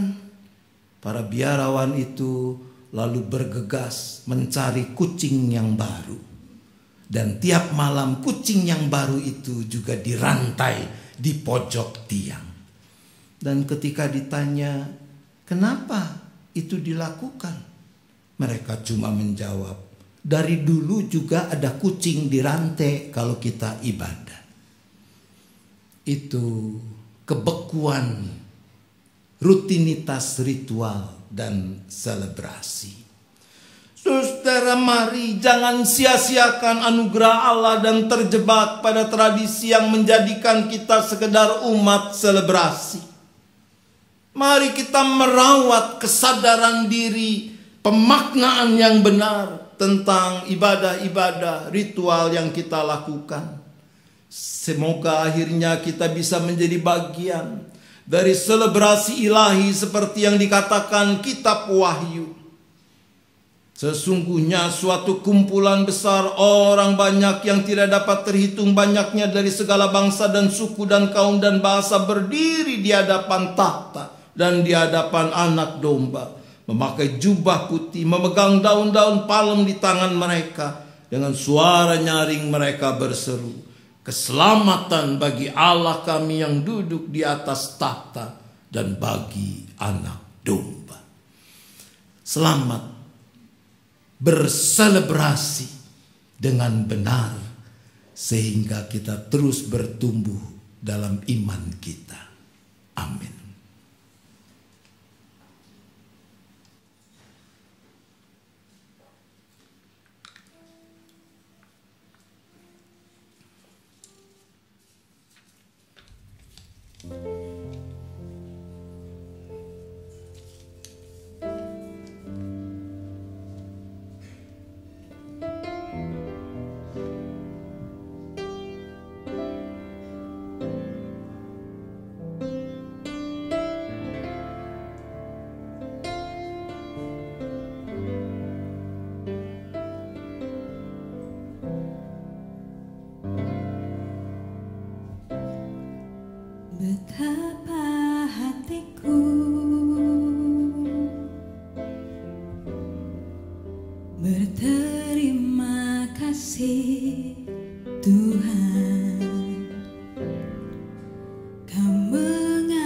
Para biarawan itu lalu bergegas mencari kucing yang baru. Dan tiap malam kucing yang baru itu juga dirantai di pojok tiang. Dan ketika ditanya, kenapa itu dilakukan? Mereka cuma menjawab, dari dulu juga ada kucing dirantai kalau kita ibadah. Itu kebekuan, rutinitas ritual dan selebrasi. Saudara, mari jangan sia-siakan anugerah Allah dan terjebak pada tradisi yang menjadikan kita sekedar umat selebrasi. Mari kita merawat kesadaran diri, pemaknaan yang benar tentang ibadah-ibadah ritual yang kita lakukan. Semoga akhirnya kita bisa menjadi bagian dari selebrasi ilahi seperti yang dikatakan kitab Wahyu. Sesungguhnya suatu kumpulan besar orang banyak yang tidak dapat terhitung banyaknya dari segala bangsa dan suku dan kaum dan bahasa berdiri di hadapan takhta dan di hadapan Anak Domba, memakai jubah putih, memegang daun-daun palem di tangan mereka. Dengan suara nyaring mereka berseru, keselamatan bagi Allah kami yang duduk di atas takhta dan bagi Anak Domba. Selamat berselebrasi dengan benar sehingga kita terus bertumbuh dalam iman kita. Amin. Betapa hatiku berterima kasih Tuhan, Kau mengasihiku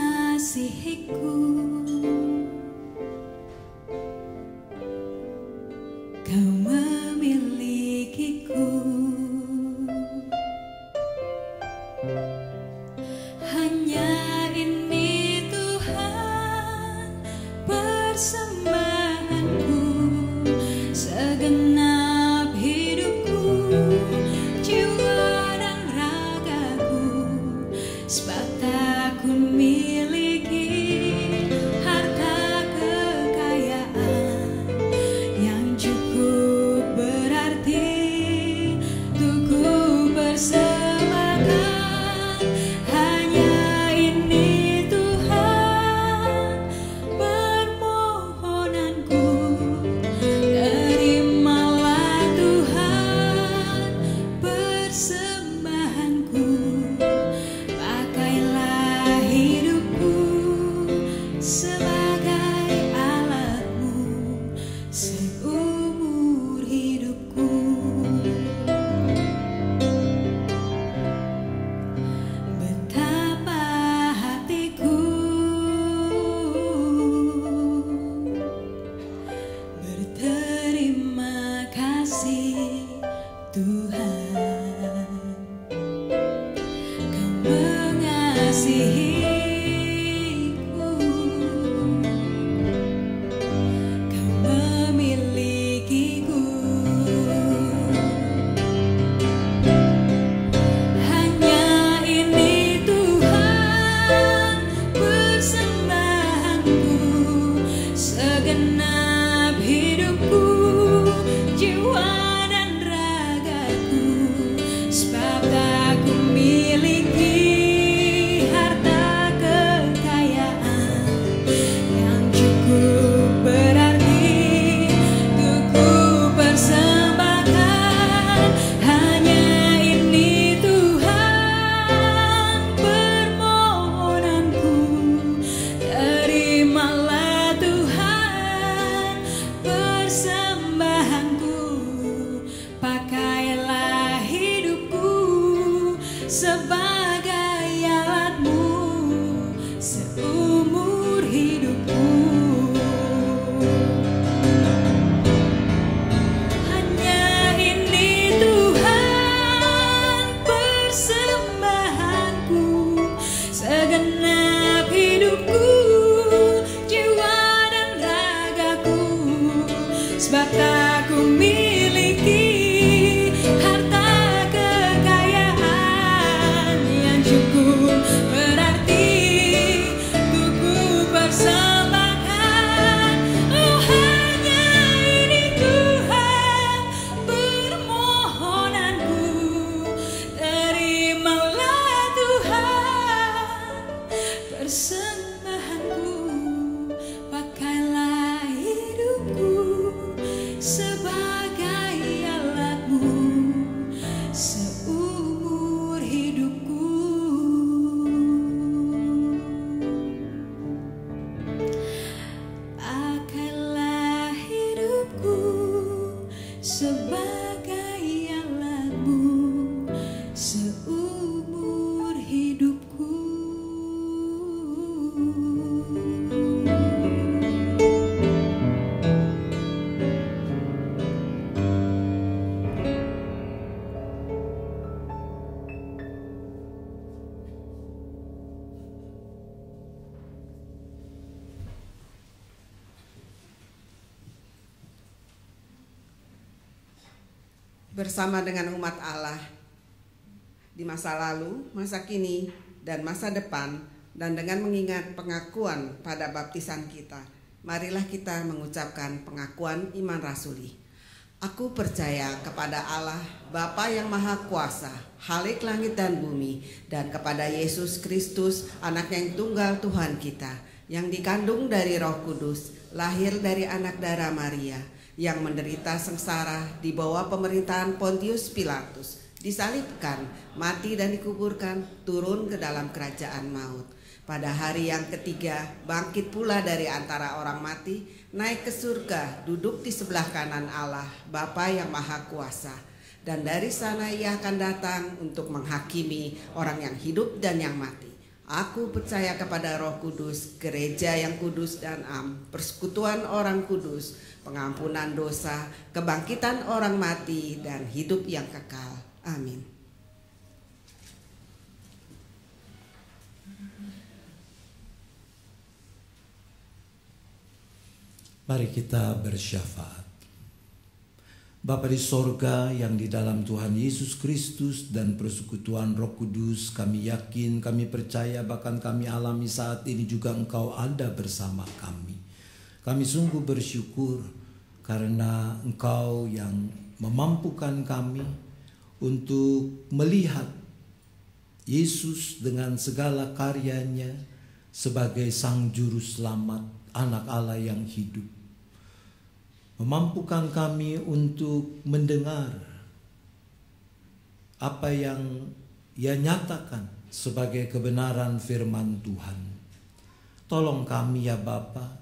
persembahanku, segenap hidupku, jiwa dan ragaku, sebab tak ku miliki harta kekayaan yang cukup berarti untuk ku persembahkan. Hanya ini Tuhan permohonanku, terimalah Tuhan persembahanku, pakailah hidupku sebagai alatmu seumur hidupku. Betapa hatiku berterima kasih Tuhan, Kau mengasihiku, Kau memilikiku. Hanya ini Tuhan persembahanku, segenap hidupku, jiwa dan ragaku, sebab tak ku miliki harta kekayaan yang cukup berarti untuk ku persembahkan. Hanya ini Tuhan permohonanku, terimalah Tuhan persembahanku, pakailah hidupku sebagai alatmu seumur hidupku. Hanya ini Tuhan persembahanku, segenap hidupku, jiwa dan ragaku, sebab tak ku miliki harta kekayaan yang cukup berarti untuk ku persembahkan. Oh, hanya ini Tuhan permohonanku, terimalah Tuhan persembahanku, pakailah hidupku sebagai alatmu seumur hidupku. Pakailah hidupku sebagai alatmu seumur hidupku. Bersama dengan umat Allah di masa lalu, masa kini, dan masa depan, dan dengan mengingat pengakuan pada baptisan kita, marilah kita mengucapkan pengakuan iman rasuli. Aku percaya kepada Allah, Bapa yang Maha Kuasa, Khalik langit dan bumi, dan kepada Yesus Kristus, Anak yang tunggal Tuhan kita, yang dikandung dari Roh Kudus, lahir dari anak darah Maria, yang menderita sengsara di bawah pemerintahan Pontius Pilatus, disalibkan, mati dan dikuburkan, turun ke dalam kerajaan maut. Pada hari yang ketiga, bangkit pula dari antara orang mati, naik ke surga, duduk di sebelah kanan Allah, Bapa yang Maha Kuasa. Dan dari sana ia akan datang untuk menghakimi orang yang hidup dan yang mati. Aku percaya kepada Roh Kudus, gereja yang kudus dan am, persekutuan orang kudus, pengampunan dosa, kebangkitan orang mati, dan hidup yang kekal. Amin. Mari kita bersyafaat. Bapa di sorga yang di dalam Tuhan Yesus Kristus dan persekutuan Roh Kudus, kami yakin, kami percaya, bahkan kami alami saat ini juga Engkau ada bersama kami. Kami sungguh bersyukur karena Engkau yang memampukan kami untuk melihat Yesus dengan segala karyanya sebagai Sang Juru Selamat, Anak Allah yang hidup. Memampukan kami untuk mendengar apa yang Ia nyatakan sebagai kebenaran firman Tuhan. Tolong kami ya Bapa,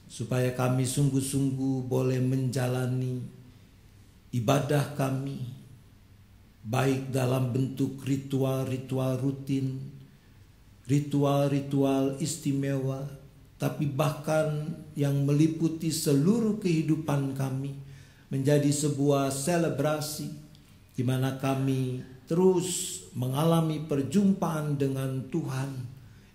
supaya kami sungguh-sungguh boleh menjalani ibadah kami, baik dalam bentuk ritual-ritual rutin, ritual-ritual istimewa, tapi bahkan yang meliputi seluruh kehidupan kami menjadi sebuah selebrasi di mana kami terus mengalami perjumpaan dengan Tuhan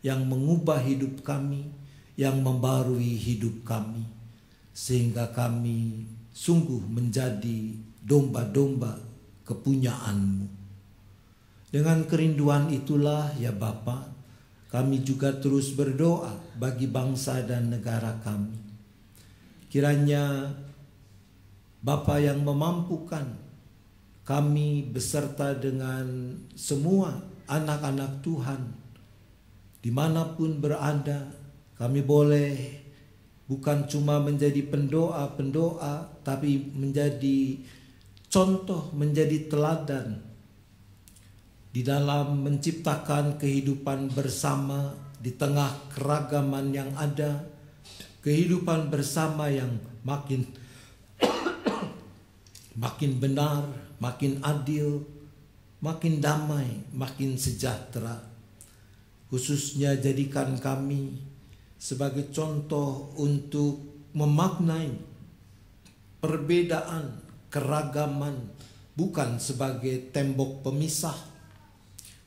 yang mengubah hidup kami, yang membarui hidup kami, sehingga kami sungguh menjadi domba-domba kepunyaan-Mu. Dengan kerinduan itulah ya Bapa, kami juga terus berdoa bagi bangsa dan negara kami. Kiranya Bapa yang memampukan kami beserta dengan semua anak-anak Tuhan, dimanapun berada, kami boleh bukan cuma menjadi pendoa-pendoa, tapi menjadi contoh, menjadi teladan di dalam menciptakan kehidupan bersama di tengah keragaman yang ada, kehidupan bersama yang makin benar, makin adil, makin damai, makin sejahtera. Khususnya jadikan kami sebagai contoh untuk memaknai perbedaan, keragaman, bukan sebagai tembok pemisah,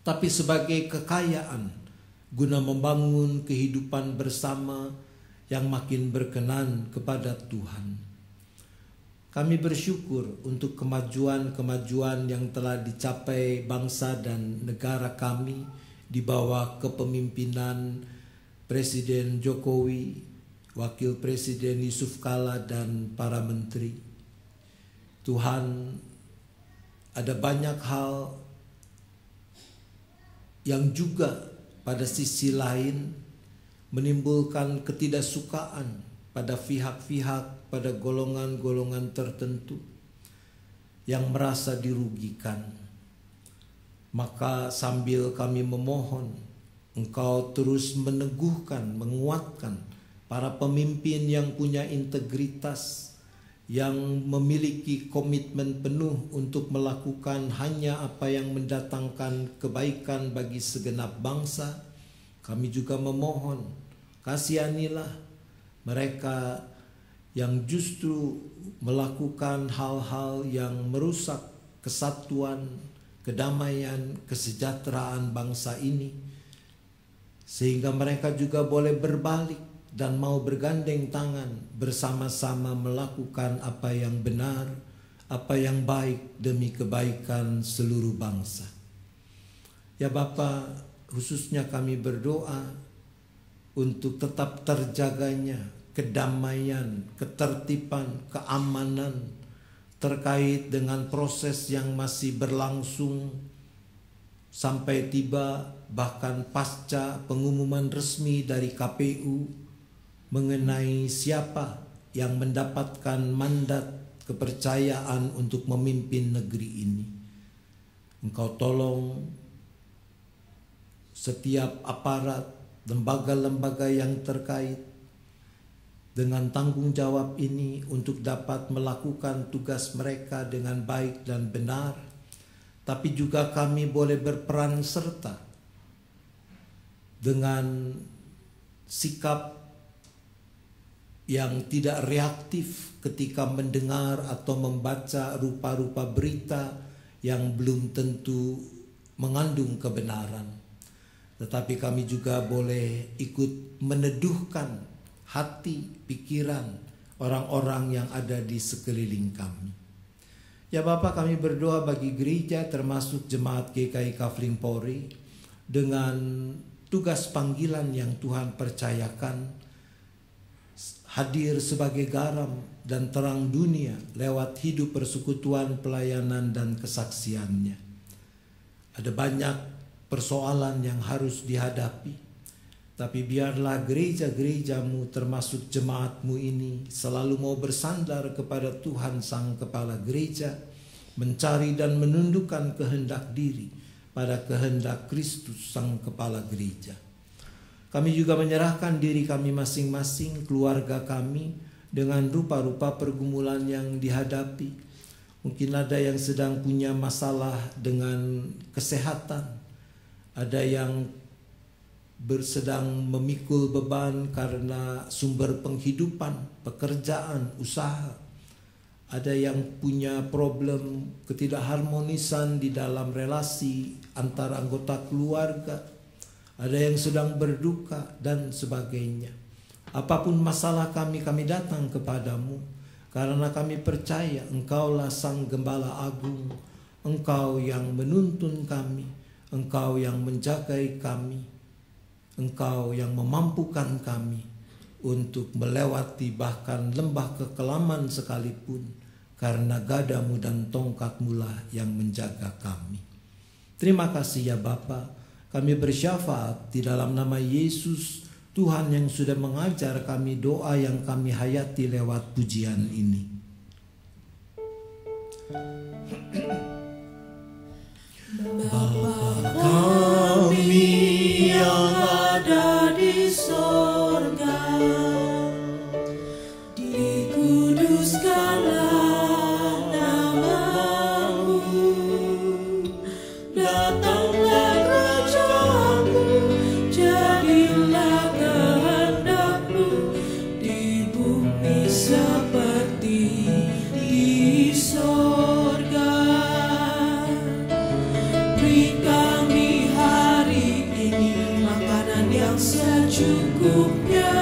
tapi sebagai kekayaan guna membangun kehidupan bersama yang makin berkenan kepada Tuhan. Kami bersyukur untuk kemajuan-kemajuan yang telah dicapai bangsa dan negara kami di bawah kepemimpinan Presiden Jokowi, Wakil Presiden Yusuf Kala, dan para menteri. Tuhan, ada banyak hal yang juga pada sisi lain menimbulkan ketidaksukaan pada pihak-pihak, pada golongan-golongan tertentu yang merasa dirugikan. Maka sambil kami memohon Engkau terus meneguhkan, menguatkan para pemimpin yang punya integritas, yang memiliki komitmen penuh untuk melakukan hanya apa yang mendatangkan kebaikan bagi segenap bangsa. Kami juga memohon, kasihanilah mereka yang justru melakukan hal-hal yang merusak kesatuan, kedamaian, kesejahteraan bangsa ini, sehingga mereka juga boleh berbalik dan mau bergandeng tangan bersama-sama melakukan apa yang benar, apa yang baik demi kebaikan seluruh bangsa. Ya Bapa, khususnya kami berdoa untuk tetap terjaganya kedamaian, ketertiban, keamanan terkait dengan proses yang masih berlangsung sampai tiba bahkan pasca pengumuman resmi dari KPU mengenai siapa yang mendapatkan mandat kepercayaan untuk memimpin negeri ini. Engkau tolong setiap aparat, lembaga-lembaga yang terkait dengan tanggung jawab ini untuk dapat melakukan tugas mereka dengan baik dan benar. Tapi juga kami boleh berperan serta dengan sikap yang tidak reaktif ketika mendengar atau membaca rupa-rupa berita yang belum tentu mengandung kebenaran. Tetapi kami juga boleh ikut meneduhkan hati, pikiran, orang-orang yang ada di sekeliling kami. Ya Bapa, kami berdoa bagi gereja termasuk jemaat GKI Kafling Polri dengan tugas panggilan yang Tuhan percayakan, hadir sebagai garam dan terang dunia lewat hidup persekutuan, pelayanan, dan kesaksiannya. Ada banyak persoalan yang harus dihadapi, tapi biarlah gereja-gerejamu termasuk jemaatmu ini selalu mau bersandar kepada Tuhan Sang Kepala Gereja, mencari dan menundukkan kehendak diri pada kehendak Kristus Sang Kepala Gereja. Kami juga menyerahkan diri kami masing-masing, keluarga kami, dengan rupa-rupa pergumulan yang dihadapi. Mungkin ada yang sedang punya masalah dengan kesehatan, ada yang sedang memikul beban karena sumber penghidupan, pekerjaan, usaha. Ada yang punya problem ketidakharmonisan di dalam relasi antara anggota keluarga. Ada yang sedang berduka dan sebagainya. Apapun masalah kami datang kepadamu, karena kami percaya Engkaulah Sang Gembala Agung, Engkau yang menuntun kami, Engkau yang menjagai kami, Engkau yang memampukan kami untuk melewati bahkan lembah kekelaman sekalipun, karena gadamu dan tongkatmu lah yang menjaga kami. Terima kasih ya Bapa. Kami bersyafaat di dalam nama Yesus, Tuhan yang sudah mengajar kami doa yang kami hayati lewat pujian ini. Bapa kami yang ada di sorga, dikuduskanlah nama-Mu, datanglah kerajaan-Mu, jadilah kehendak-Mu di bumi seperti di sorga. Beri kami hari ini makanan yang secukupnya.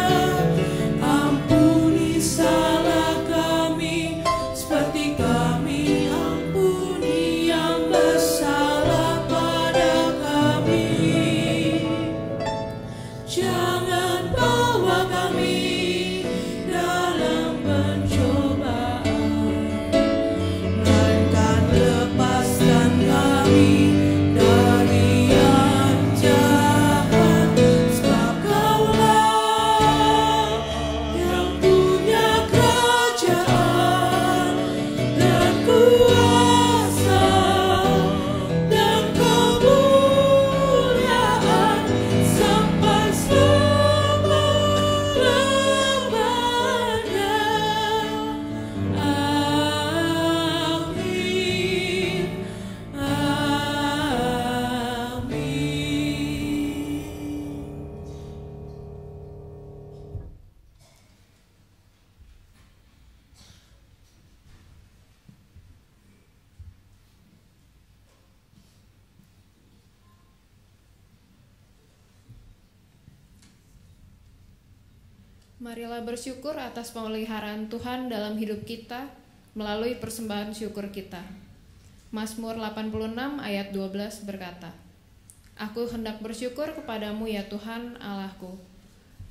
Ampuni salah kami seperti kami ampuni yang bersalah pada kami. Jangan bawa kami dalam pencobaan, melainkan lepaskan kami dari yang jahat. Sebab Kaulah yang punya kerajaan dan kuasa dan kemuliaan sampai selama-lamanya. Amin. Amin. Marilah bersyukur atas pemeliharaan Tuhan dalam hidup kita melalui persembahan syukur kita. Mazmur 86 ayat 12 berkata, Aku hendak bersyukur kepadamu ya Tuhan Allahku,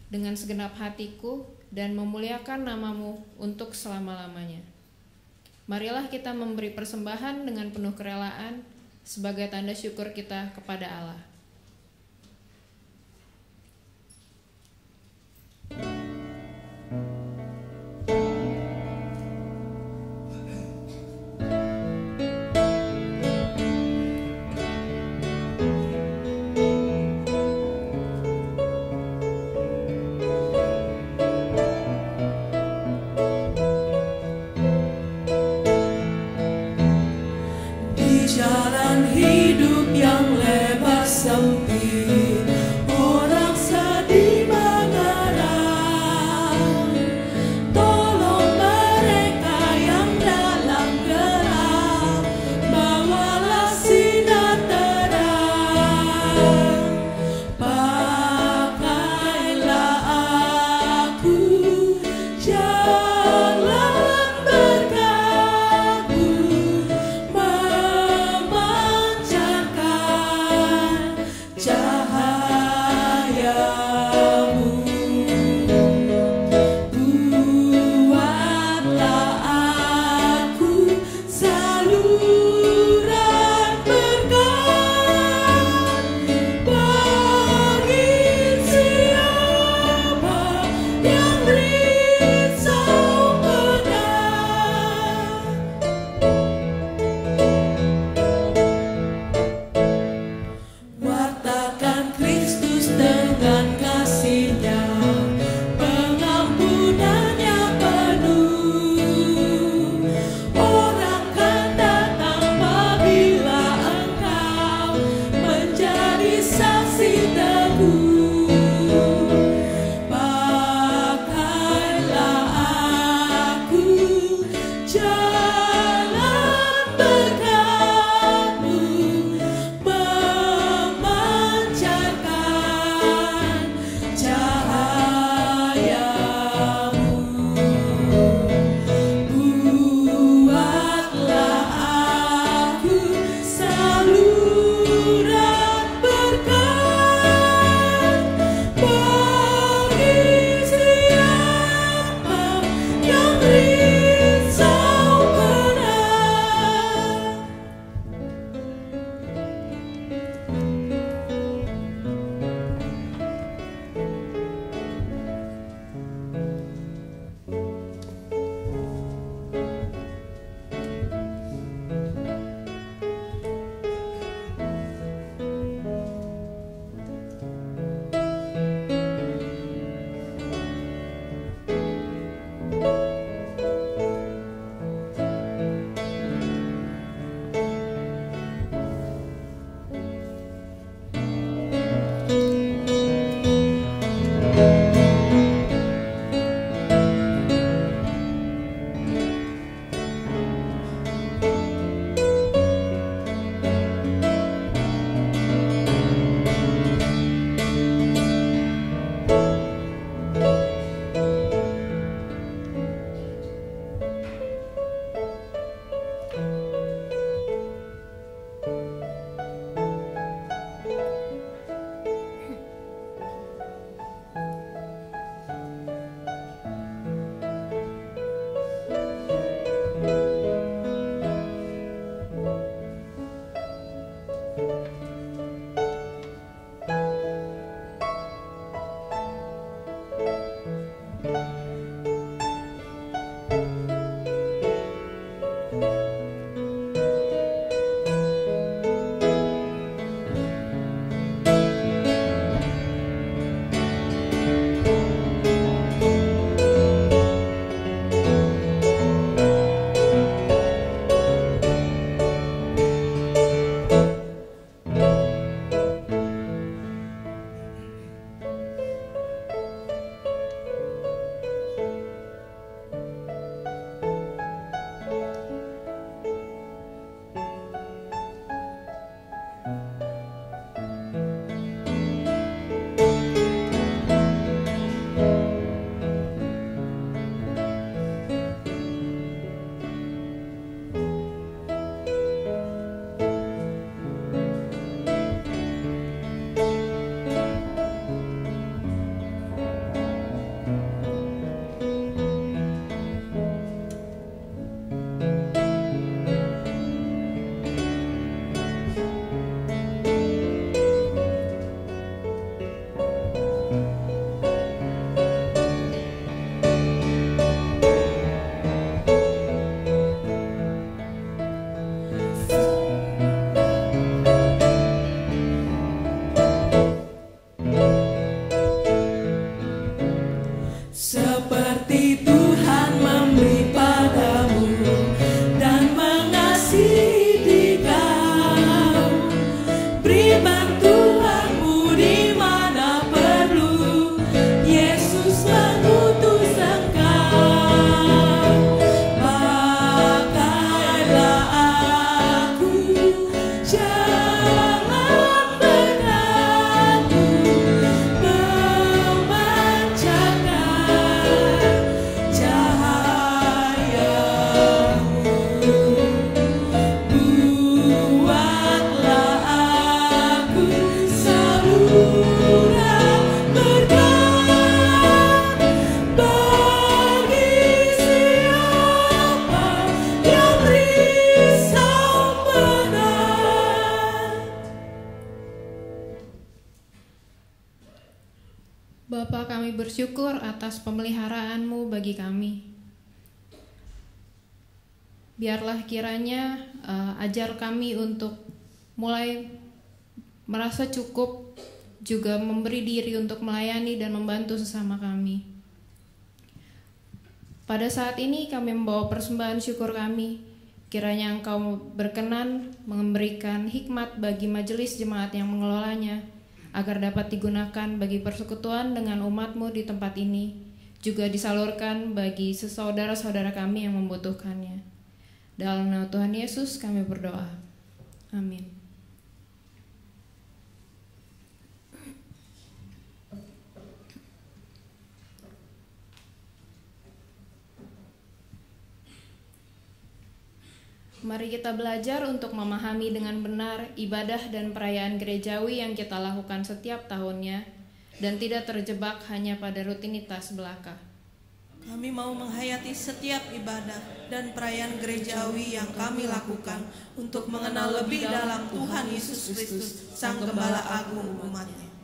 dengan segenap hatiku dan memuliakan nama-Mu untuk selama-lamanya. Marilah kita memberi persembahan dengan penuh kerelaan sebagai tanda syukur kita kepada Allah. Di jalan hidup yang lebar bersyukur atas pemeliharaanmu bagi kami. Biarlah kiranya ajar kami untuk mulai merasa cukup, juga memberi diri untuk melayani dan membantu sesama kami. Pada saat ini kami membawa persembahan syukur kami. Kiranya Engkau berkenan memberikan hikmat bagi majelis jemaat yang mengelolanya, agar dapat digunakan bagi persekutuan dengan umat-Mu di tempat ini, juga disalurkan bagi saudara-saudara kami yang membutuhkannya. Dalam nama Tuhan Yesus kami berdoa. Amin. Mari kita belajar untuk memahami dengan benar ibadah dan perayaan gerejawi yang kita lakukan setiap tahunnya dan tidak terjebak hanya pada rutinitas belaka. Kami mau menghayati setiap ibadah dan perayaan gerejawi yang kami lakukan untuk mengenal lebih dalam Tuhan Yesus Kristus, Sang Gembala Agung umat-Nya.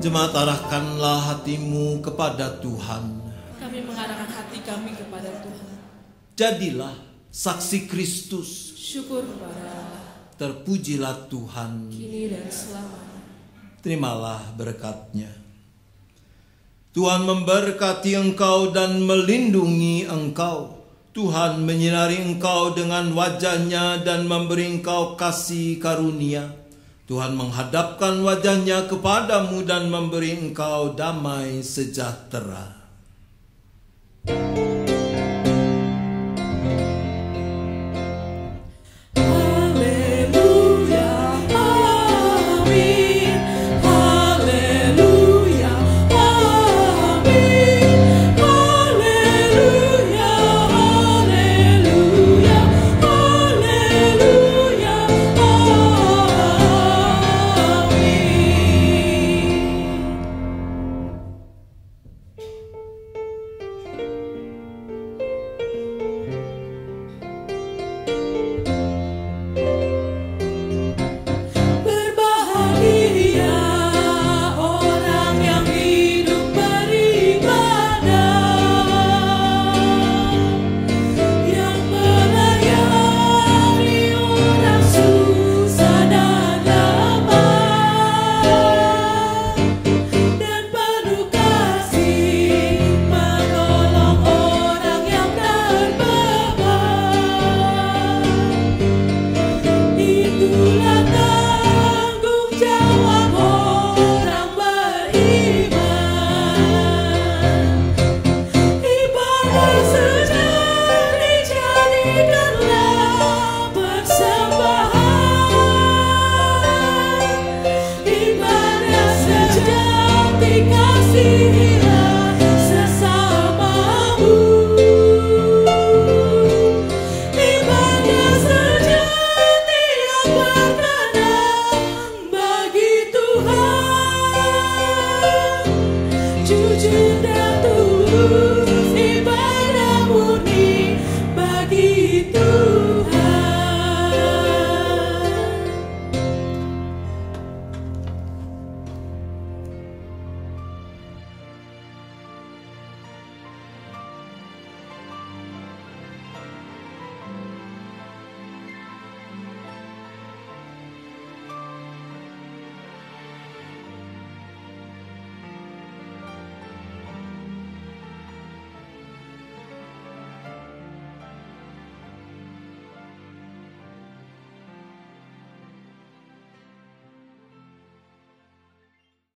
Jemaat, arahkanlah hatimu kepada Tuhan. Kami mengarahkan hati kami kepada Tuhan. Jadilah saksi Kristus. Syukur kepada Allah. Terpujilah Tuhan. Kini dan selamanya. Terimalah berkat-Nya. Tuhan memberkati engkau dan melindungi engkau. Tuhan menyinari engkau dengan wajah-Nya dan memberi engkau kasih karunia. Tuhan menghadapkan wajah-Nya kepadamu dan memberi engkau damai sejahtera.